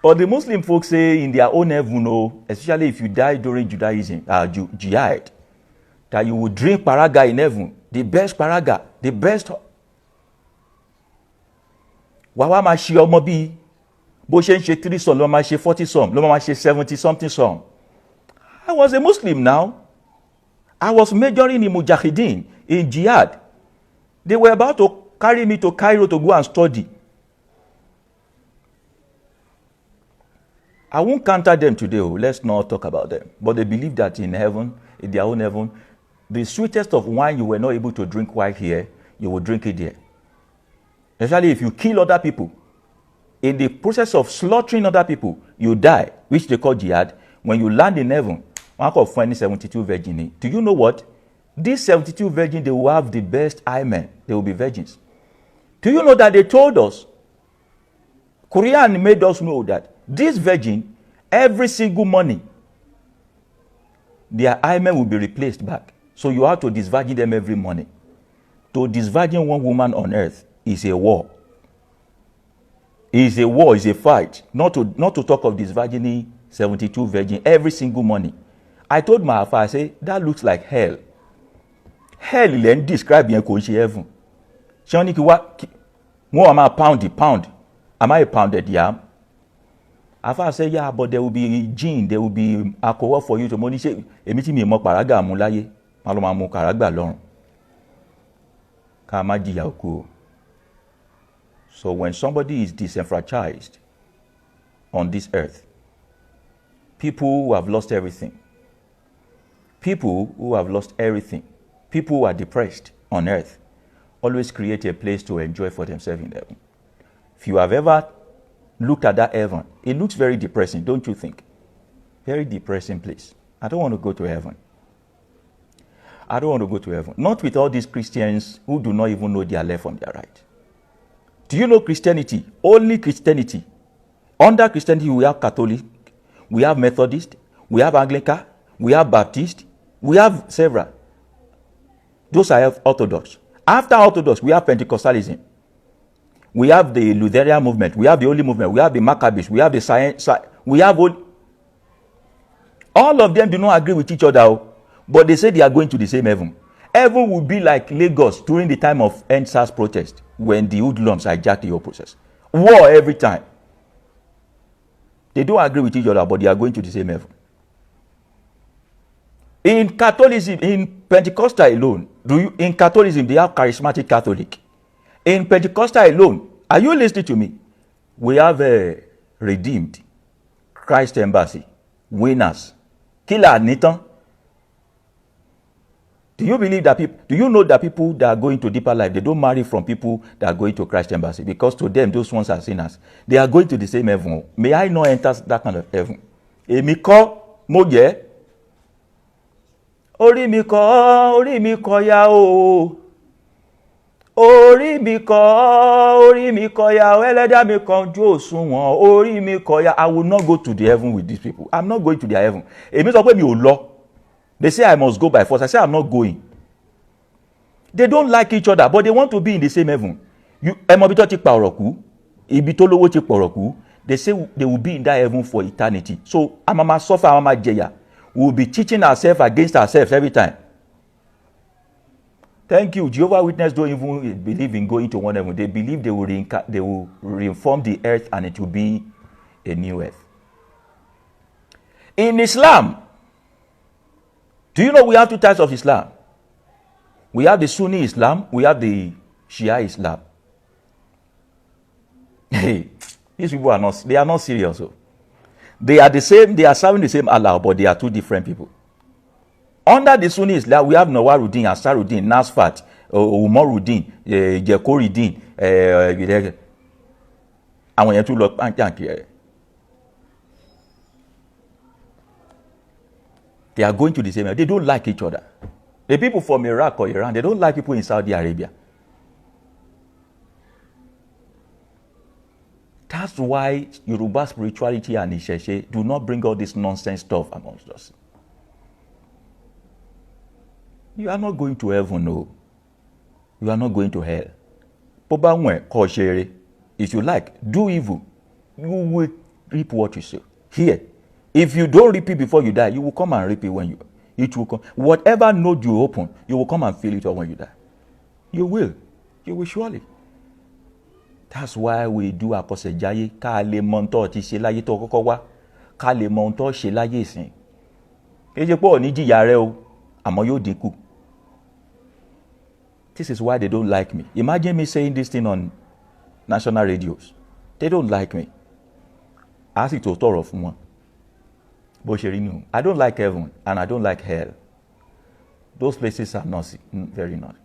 But the Muslim folks say in their own heaven, especially if you die during Judaism, jihad, that you will drink paraga in heaven, the best paraga, the best. Wàá máa ṣe ọmọ bíi bó ṣe ń ṣe 3 song ló máa ṣe 40 song ló máa ṣe 70 something song. I was a Muslim now. I was majoring in Mujahideen, in jihad. They were about to carry me to Cairo to go and study. I won't counter them today. Let's not talk about them. But they believe that in heaven, in their own heaven, the sweetest of wine you were not able to drink while here, you will drink it there. Especially if you kill other people. In the process of slaughtering other people, you die, which they call jihad. When you land in heaven, one of finding 72 virgins. Do you know what? These 72 virgins, they will have the best men. They will be virgins. Do you know that they told us, Quran made us know that this virgin, every single morning, their hymen will be replaced back. So you have to disvirgin them every morning. To disvirgin one woman on earth is a war. It's a war, it's a fight. Not to talk of disvirgining 72 virgins every single morning. I told my father, I say, that looks like hell. Hell, then describe yen ko se heaven. She only ki wa mo am a pound. Am I a pounded yam? Afa say, yeah, but there will be gin, there will be alcohol for you to money. Say, emi ti mi mo paraga mu láyé, ma lo ma mu karagba lọ́run. Ka ma jiya oku. So when somebody is disenfranchised on this earth, people who have lost everything, people who are depressed on earth, always create a place to enjoy for themselves in heaven. If you have ever looked at that heaven, it looks very depressing, don't you think? Very depressing place. I don't want to go to heaven. Not with all these Christians who do not even know their left from their right. Do you know Christianity? Only Christianity. Under Christianity, we have Catholic, we have Methodist, we have Anglican, we have Baptist, we have several. Those are Orthodox. After Orthodox, we have Pentecostalism. We have the Lutheran movement. We have the Holy Movement. We have the Maccabees. We have the Science. We have all of them do not agree with each other, but they say they are going to the same heaven. Heaven will be like Lagos during the time of NSAS protest when the hoodlums hijacked the whole process. War every time. They don't agree with each other, but they are going to the same heaven. In Catholicism, in Pentecostal alone, in Catholicism, they have charismatic Catholic. In Pentecostal alone, are you listening to me? We have a redeemed, Christ Embassy, winners, killer Nathan. Do you believe that people? Do you know that people that are going to deeper life, they don't marry from people that are going to Christ Embassy, because to them those ones are sinners. They are going to the same heaven. May I not enter that kind of heaven? Èmi kọ́ mo jẹ́. Orí mi kọ́ ya o. Orí mi kọ́ ya o. Ẹlẹ́dàá mi kan jó òṣùwọ̀n. Orí mi kọ́ ya. I will not go to the heaven with these people. I'm not going to their heaven. Èmi sọ pé mi ò lọ. They say I must go by force. I say I'm not going. They don't like each other, but they want to be in the same heaven. They say they will be in that heaven for eternity. So Amama suffer, Amama Jeya. We will be teaching ourselves against ourselves every time. Thank you. Jehovah's Witnesses don't even believe in going to one heaven. They believe they will reform the earth and it will be a new earth. In Islam, do you know we have two types of Islam? We have the Sunni Islam, we have the Shia Islam. Hey, these people are not serious. They are the same, they are serving the same Allah, but they are two different people. Under the Sunni Islam, we have Nawaruddin, Asaruddin, Nasfat, Umaruddin, Jekoruddin, àwọn yẹn tún lọ pàǹtàǹkì rẹ̀. They are going to the same. They don't like each other. The people from Iraq or Iran, they don't like people in Saudi Arabia. That's why Yoruba spirituality and Isheshe do not bring all this nonsense stuff amongst us. You are not going to heaven, no. You are not going to hell. If you like, do evil. You will reap what you sow. Here. If you don't reap it before you die, you will come and reap it it will come. Whatever node you open, you will come and feel it all when you die. You will surely. That's why we do aposejaye, ká lè mọ̀ ntó ti ṣe láyé tó kọ́kọ́ wá, ká lè mọ̀ ntó ṣe láyé ìsìn. Kì í ṣe pé ó ní jìyà rẹ̀ o, àmọ́ yóò dínkù. This is why they don't like me. Imagine me saying this thing on national radios. They don't like me. A sì tó tọrọ fún wọn. I don't like heaven and I don't like hell. Those places are not very not.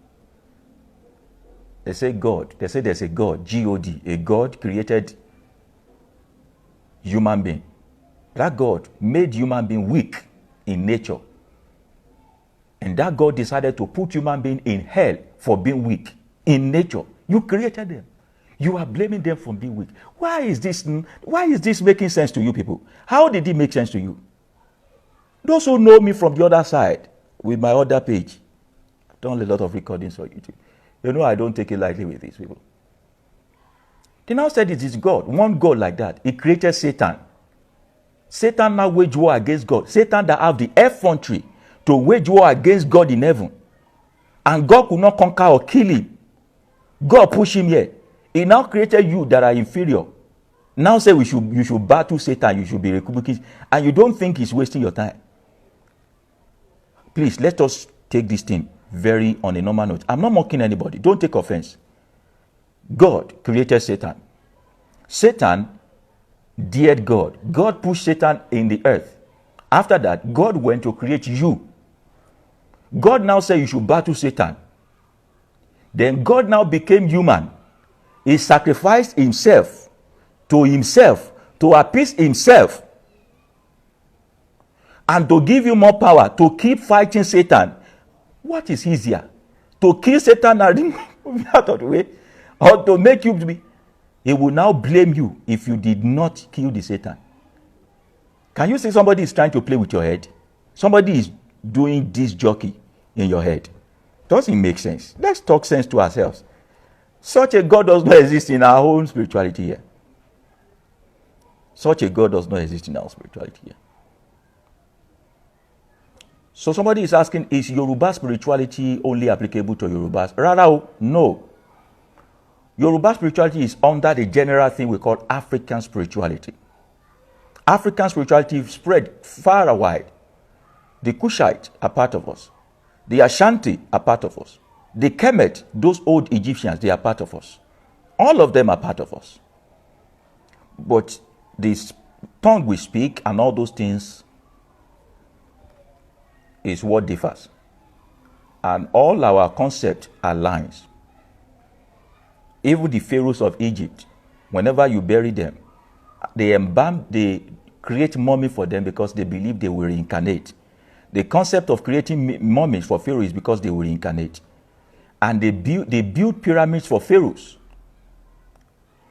They say God. They say there's a God, G-O-D. A God created human being. That God made human being weak in nature. And that God decided to put human being in hell for being weak in nature. You created them. You are blaming them for being weak. Why is this making sense to you people? How did it make sense to you? Those who know me from the other side, with my other page, I've done a lot of recordings for YouTube. You know I don't take it lightly with these people. They now said it is God, one God like that. He created Satan. Satan now wage war against God. Satan that have the effrontery to wage war against God in heaven. And God could not conquer or kill him. God pushed him here. He now created you that are inferior. Now say you should battle Satan, you should be republican, and you don't think he's wasting your time. Please, let us take this thing very on a normal note. I'm not mocking anybody. Don't take offense. God created Satan. Satan dared God. God pushed Satan in the earth. After that, God went to create you. God now said you should battle Satan. Then God now became human. He sacrificed himself to appease himself and to give you more power to keep fighting Satan. What is easier? To kill Satan and remove him out of the way, or to make you be? He will now blame you if you did not kill the Satan. Can you see somebody is trying to play with your head? Somebody is doing this jockey in your head. Doesn't make sense. Let's talk sense to ourselves. Such a God does not exist in our own spirituality here. Such a God does not exist in our spirituality here. So somebody is asking, is Yoruba spirituality only applicable to Yorubas? Rather, no. Yoruba spirituality is under the general thing we call African spirituality. African spirituality spread far and wide. The Kushite are part of us. The Ashanti are part of us. The Kemet, those old Egyptians, they are part of us. All of them are part of us. But this tongue we speak and all those things is what differs. And all our concept aligns. Even the pharaohs of Egypt, whenever you bury them, they create mummy for them because they believe they will reincarnate. The concept of creating mummies for pharaohs is because they will reincarnate. And they build pyramids for pharaohs.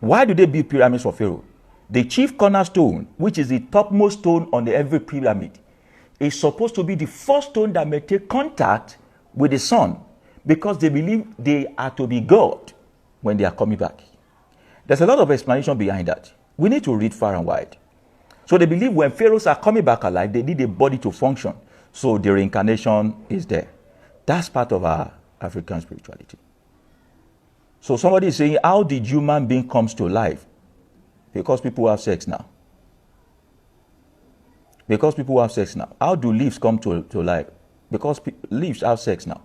Why do they build pyramids for pharaoh? The chief cornerstone, which is the topmost stone on every pyramid, is supposed to be the first stone that may take contact with the sun, because they believe they are to be God when they are coming back. There's a lot of explanation behind that. We need to read far and wide. So they believe when pharaohs are coming back alive, they need a body to function. So the reincarnation is there. That's part of our African spirituality. So somebody is saying, how did human being comes to life? Because people have sex now. Because people have sex now. How do leaves come to life? Because leaves have sex now.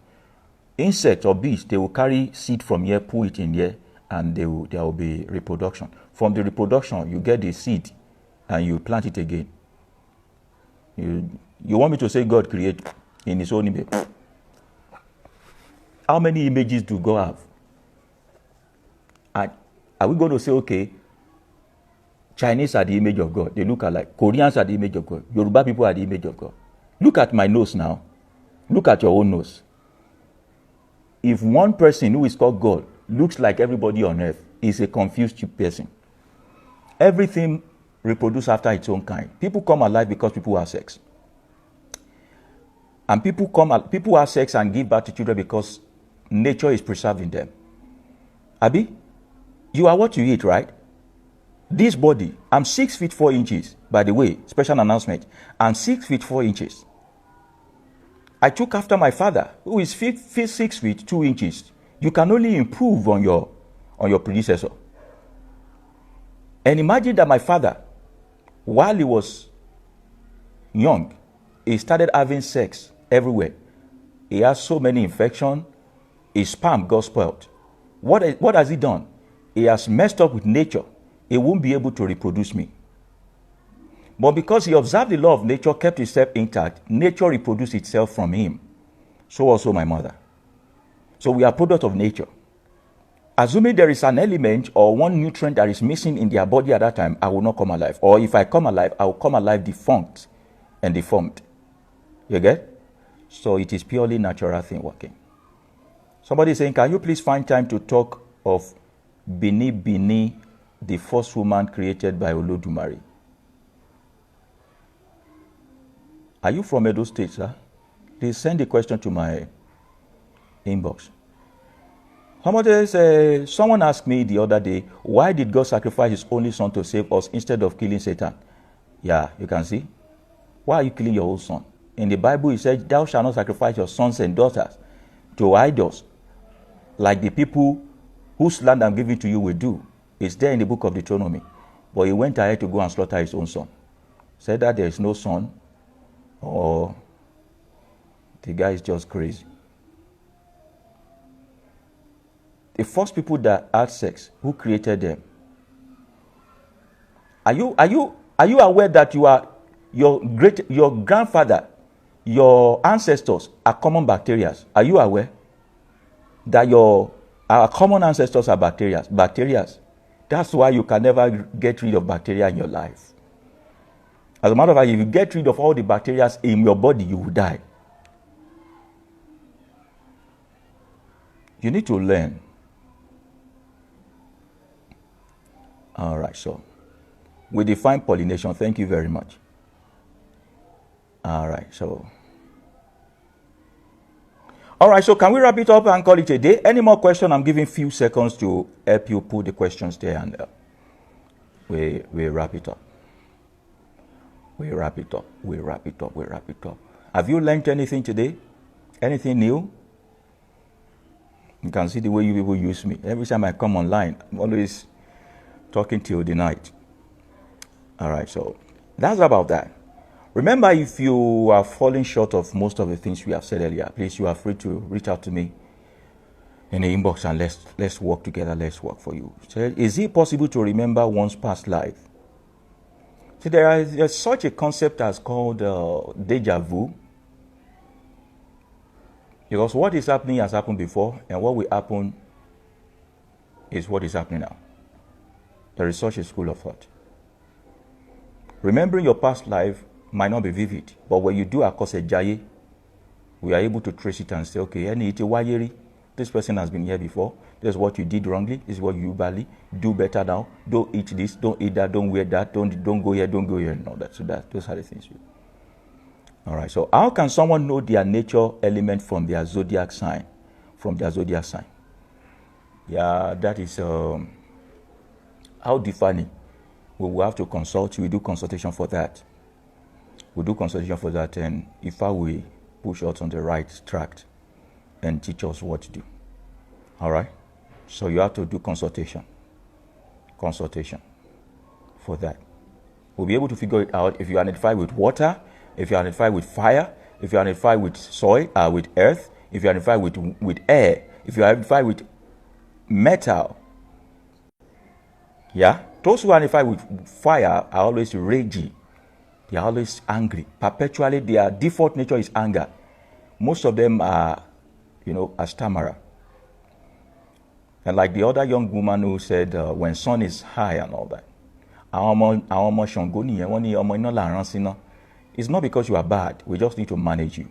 Insects or bees, they will carry seed from here, put it in here, and there will be reproduction. From the reproduction, you get the seed and you plant it again. You want me to say God created in his own image? How many images do God have? And are we going to say, okay, Chinese are the image of God, they look alike. Koreans are the image of God. Yoruba people are the image of God. Look at my nose now. Look at your own nose. If one person who is called God looks like everybody on earth, is a confused person. Everything reproduces after its own kind. People come alive because people have sex. And people have sex and give birth to children because nature is preserving them. Abi, you are what you eat, right? This body, I'm 6 feet 4 inches. By the way, special announcement, I'm 6 feet 4 inches. I took after my father, who is 6 feet 2 inches. You can only improve on your predecessor. And imagine that my father, while he was young, he started having sex everywhere. He has so many infections. His sperm got spoiled. What has he done? He has messed up with nature. He won't be able to reproduce me. But because he observed the law of nature, kept himself intact, nature reproduced itself from him. So also my mother. So we are product of nature. Assuming there is an element or one nutrient that is missing in their body at that time, I will not come alive. Or if I come alive, I will come alive defunct and deformed. You get? So it is purely natural thing working. Somebody is saying, can you please find time to talk of Bini, the first woman created by Olodumare? Are you from Edo State, sir? Please send the question to my inbox. Someone asked me the other day, why did God sacrifice his only son to save us instead of killing Satan? Yeah, you can see. Why are you killing your own son? In the Bible, it says, thou shalt not sacrifice your sons and daughters to idols, like the people whose land I'm giving to you will do. It's there in the book of Deuteronomy. But he went ahead to go and slaughter his own son. Said that there is no son, or the guy is just crazy. The first people that had sex, who created them? Are you aware that your grandfather, your ancestors are common bacteria? Are you aware that our common ancestors are bacteria? That's why you can never get rid of bacteria in your life. As a matter of fact, if you get rid of all the bacteria in your body, you will die. You need to learn. All right, so we define pollination. Thank you very much. All right, so can we wrap it up and call it a day? Any more questions? I'm giving few seconds to help you put the questions there, and we wrap it up. We wrap it up. Have you learned anything today? Anything new? You can see the way you people use me. Every time I come online, I'm always talking till the night. All right, so that's about that. Remember, if you are falling short of most of the things we have said earlier, please, you are free to reach out to me in the inbox, and let's work together. Let's work for you. So, is it possible to remember one's past life? See, there's such a concept as called deja vu. Because what is happening has happened before, and what will happen is what is happening now. There is such a school of thought. Remembering your past life might not be vivid, but when you do akose jaye, we are able to trace it and say, okay, this person has been here before. This is what you did wrongly. This is what you badly. Do better now. Don't eat this. Don't eat that. Don't wear that. Don't go here. Don't go here. No, those are the things. All right. So how can someone know their nature element from their zodiac sign? Yeah, that is how defining. We will have to consult. We do consultation for that. And if I will push us on the right track and teach us what to do. All right. So you have to do consultation for that. We'll be able to figure it out if you identify with water, if you identify with fire, if you identify with soil, with earth, if you identify with air, if you identify with metal. Yeah, those who identify with fire are always ragey. They are always angry. Perpetually, their default nature is anger. Most of them are, a stammerer. And like the other young woman who said, when sun is high and all that, it's not because you are bad. We just need to manage you.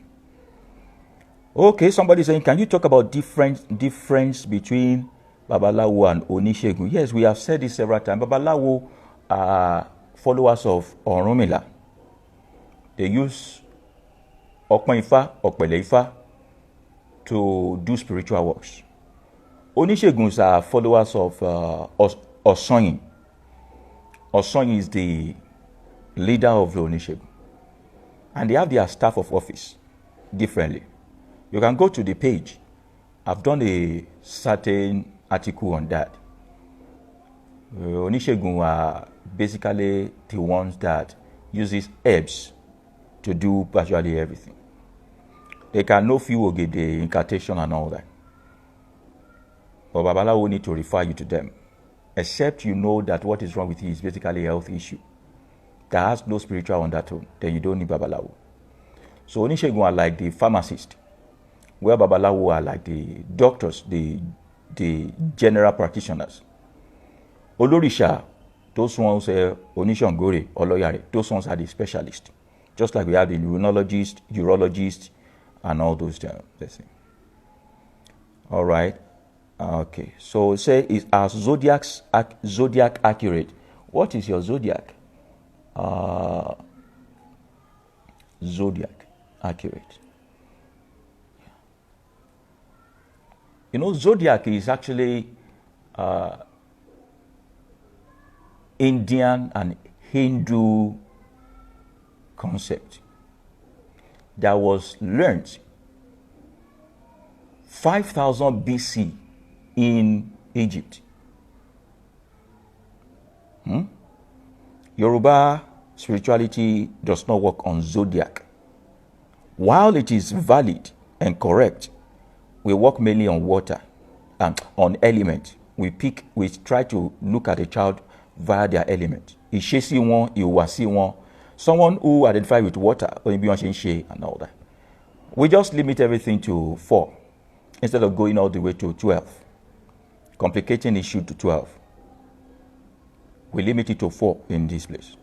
Okay, somebody saying, can you talk about difference between Babalawo and Onishegun? Yes, we have said this several times. Babalawo are followers of Orunmila. They use Okpan Ifa, Okpele Ifa to do spiritual works. Onisheguns are followers of Osonyin. Osonyin is the leader of the Onishegun. And they have their staff of office differently. You can go to the page. I've done a certain article on that. Onishegun are basically the ones that uses herbs to do virtually everything. They can know few ogede, incantation and all that. But Babalawo need to refer you to them. Except you know that what is wrong with you is basically a health issue. that has no spiritual undertone, then you don't need Babalawo. So Onishegun are like the pharmacist, where Babalawo are like the doctors, the general practitioners. Olorisha, those ones, Onishangore, Oloyare, those ones are the specialists. Just like we have the neurologist, urologist, and all those things. All right. Okay. So say, is our zodiac accurate? What is your zodiac? Zodiac accurate. You know, zodiac is actually Indian and Hindu concept that was learned 5000 BC in Egypt. Yoruba spirituality does not work on zodiac. While it is valid and correct, we work mainly on water and on element. We try to look at a child via their element. Ìṣesí wọn, ìhùwàsí wọn. Someone who identifies with water, and all that. We just limit everything to 4 instead of going all the way to 12. Complicating issue to 12. We limit it to 4 in this place.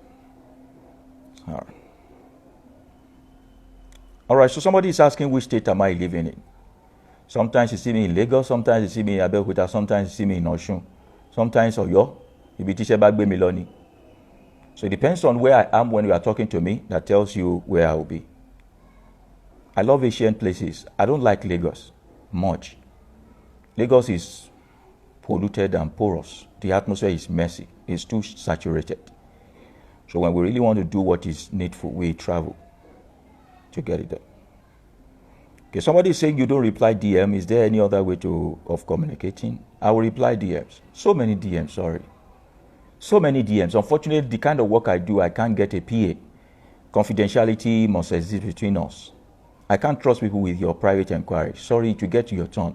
All right, so somebody is asking, which state am I living in? Sometimes you see me in Lagos, sometimes you see me in Abeokuta, sometimes you see me in Osun, sometimes Oyo, ibi tí iṣẹ́ bá gbé mi lọ ni. So it depends on where I am when you are talking to me, that tells you where I will be. I love Asian places. I don't like Lagos much. Lagos is polluted and porous. The atmosphere is messy. It's too saturated. So when we really want to do what is needful, we travel to get it done. Okay, somebody is saying you don't reply DM. Is there any other way of communicating? I will reply DMs. So many DMs, sorry. So many DMs. Unfortunately, the kind of work I do, I can't get a PA. Confidentiality must exist between us. I can't trust people with your private inquiry. Sorry, to get to your turn.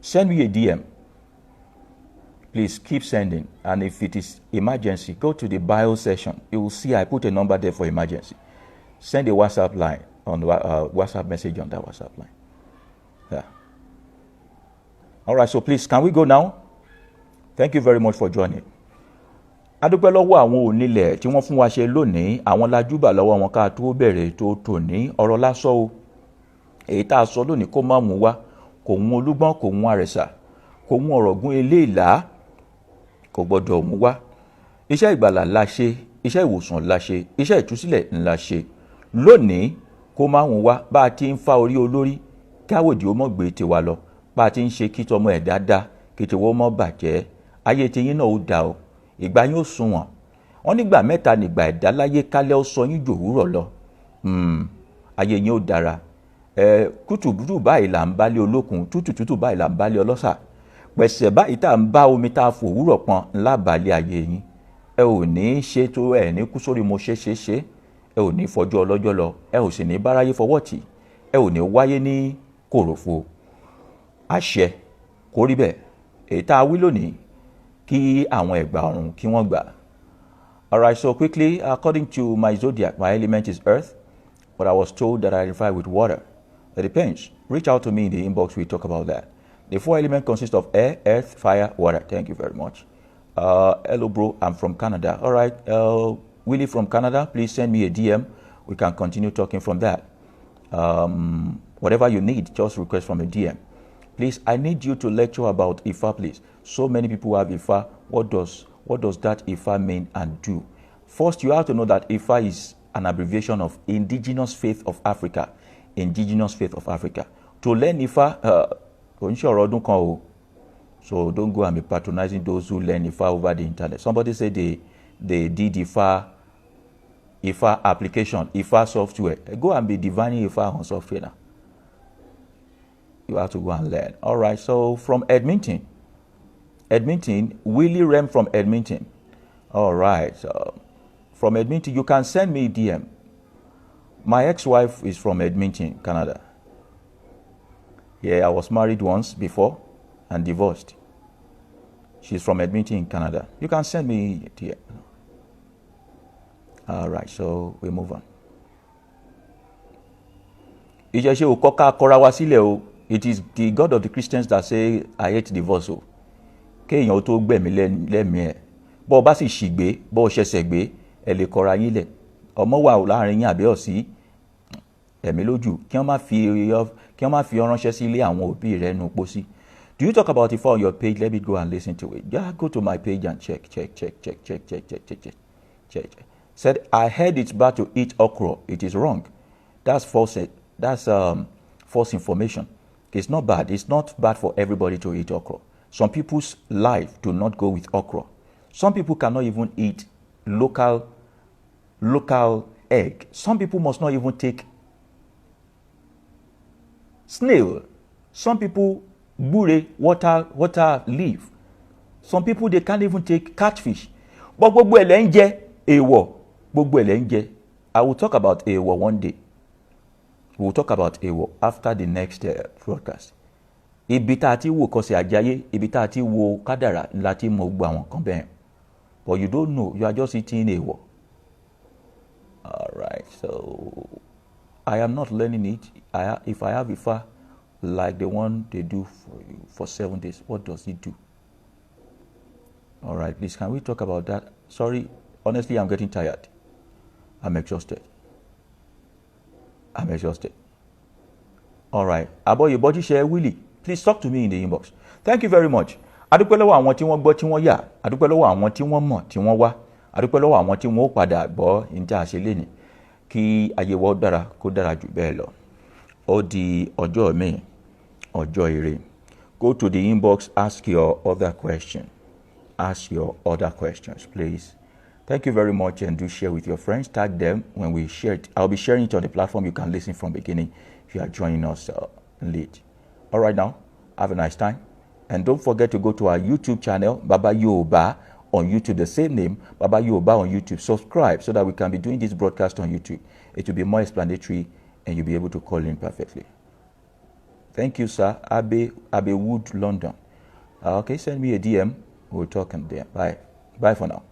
Send me a DM. Please keep sending. And if it is emergency, go to the bio session. You will see I put a number there for emergency. Send a WhatsApp line on WhatsApp message on that WhatsApp line. Yeah. All right, so please, can we go now? Thank you very much for joining. Adúpẹ́ lọ́wọ́ àwọn onílẹ̀ tí wọ́n fún wa ṣe lónìí, àwọn lajúbà lọ́wọ́ wọn ká tó bẹ̀rẹ̀ tó tòní ọ̀rọ̀ lásán o. Èyí tá a sọ lónìí kó má mú wá, kò mú olúgbọ́n, kò mú àrẹ̀sà, kò mú ọ̀rọ̀gún eléèlá, kò gbọ́dọ̀ mú wá. Iṣẹ́ ìgbàlà la ṣe, iṣẹ́ ìwòsàn la ṣe, iṣẹ́ ìtúsílẹ̀ ńlá ṣe. Lónìí kó má mú wá bá a ti ń fa orí olórí, káwòdì ó mọ̀ gbé tiwa lọ, bá a ti ń ṣe kí tọmọ ẹ̀ dáadáa, kí tiwọ́ mọ́ bàjẹ́, ayé tiyín náà ó dà o. Ìgbà yín ó sunwọ̀n. Wọ́n nígbà mẹ́ta nígbà ẹ̀dá láyé kálẹ̀ ó sọ yín jòwúrọ̀ lọ. Ayé yín ó dára. Tútù tútù báyìí là ń bálé olókun, tútù tútù báyìí là ń bálé ọlọ́sà. Pẹ̀sẹ̀ báyìí tá à ń bá omi tá a fòwúrọ̀ pọn ńlá bálé ayé yín. Ẹ ò ní ṣe tó ẹ ní kú sórí mo ṣe. Ẹ ò ní fọjọ́ ọlọ́jọ́ lọ. Ẹ ò sì ní báráyé fọwọ́ tì. Ẹ ò ní wáyé ní kòròfo. Àṣẹ kó rí bẹ́ẹ̀. Èyí tá a wí lónìí kí àwọn ẹ̀gbà ọ̀run kí wọ́n gbà. All right, so quickly, according to my zodiac, my element is earth, but I was told that I identify with water. It depends. Reach out to me in the inbox, we talk about that. The 4 elements consist of air, earth, fire, water. Thank you very much. Hello, bro, I'm from Canada. All right, Willie from Canada, please send me a DM. We can continue talking from that. Whatever you need, just request from a DM. Please, I need you to lecture about Ifa, please. So many people have Ifa. What does that Ifa mean and do? First, you have to know that Ifa is an abbreviation of Indigenous Faith of Africa. Indigenous Faith of Africa. To learn Ifa, so don't go and be patronizing those who learn Ifa over the internet. Somebody said they did Ifa application, Ifa software. Go and be divining Ifa on software now. You have to go and learn. All right, so from Edmonton, Willie Rem from Edmonton. All right, so from Edmonton, you can send me a DM. My ex-wife is from Edmonton, Canada. Yeah, I was married once before and divorced. She's from Edmonton, Canada. You can send me a DM. All right, so we move on. Ìṣẹ̀ṣe ò kọ́ ká kọra wa sílẹ̀ o. It is the God of the Christians that say I hate divorce o. Kéèyàn tó gbẹ̀mí lẹ́mìí ẹ̀. Bọ́ ọ bá sì ṣìgbé, bọ́ ọ ṣẹ̀ṣẹ̀ gbé, ẹ lè kọra yín lẹ̀. Ọmọ wà láàrin yín àbẹ́ ọ̀sí ẹ̀mí lójú kí wọ́n má fi ọ ránṣẹ́ sí ilé àwọn òbí rẹ̀ nù pósí. Do you talk about it on your page? Let me go and listen to it. Yeah, go to my page and check. Said, I heard it's bad to eat okra. It is wrong. That's false. That's false information. It's not bad. It's not bad for everybody to eat okra. Some people's life do not go with okra. Some people cannot even eat local egg. Some people must not even take snail. Some people bure water leaf. Some people they can't even take catfish. But gbogbo ẹlẹ́ ń jẹ èèwọ̀. Gbogbo ẹlẹ́ ń jẹ. I will talk about èèwọ̀ one day. We will talk about èèwọ̀ after the next broadcast. Ibi tá a ti wo kọsẹ̀ àjáyé, ibi tá a ti wo kádàrá láti mọ gbogbo àwọn kan bẹ́ẹ̀. But you don't know, you are just eating èèwọ̀. All right, so I am not learning it. If I have Ifa like the one they do for you for 7 days, what does it do? All right, please, can we talk about that? Sorry, honestly, I'm getting tired. I'm exhausted. All right, Aboye Bojise Willie, please talk to me in the inbox. Thank you very much. Adúpẹ́ lọ́wọ́ àwọn tí wọ́n gbọ́ tí wọ́n yà. Adúpẹ́ lọ́wọ́ àwọn tí wọ́n mọ̀ tí wọ́n wá. Adúpẹ́ lọ́wọ́ àwọn tí wọ́n padà gbọ́ níta àṣeléni. Kí ayé wa dára kó dára jù bẹ́ẹ̀ lọ. Ó di ọjọ́ mi, ọjọ́ ire. Go to the inbox, ask your other question. Ask your other questions, please. Thank you very much, and do share with your friends. Tag them when we share it. I'll be sharing it on the platform. You can listen from beginning if you are joining us late. All right now, have a nice time. And don't forget to go to our YouTube channel, Baba Yoruba, on YouTube, the same name, Baba Yoruba on YouTube. Subscribe so that we can be doing this broadcast on YouTube. It will be more explanatory and you'll be able to call in perfectly. Thank you, sir. Abe Wood, London. Okay, send me a DM. We'll talk in there. Bye. Bye for now.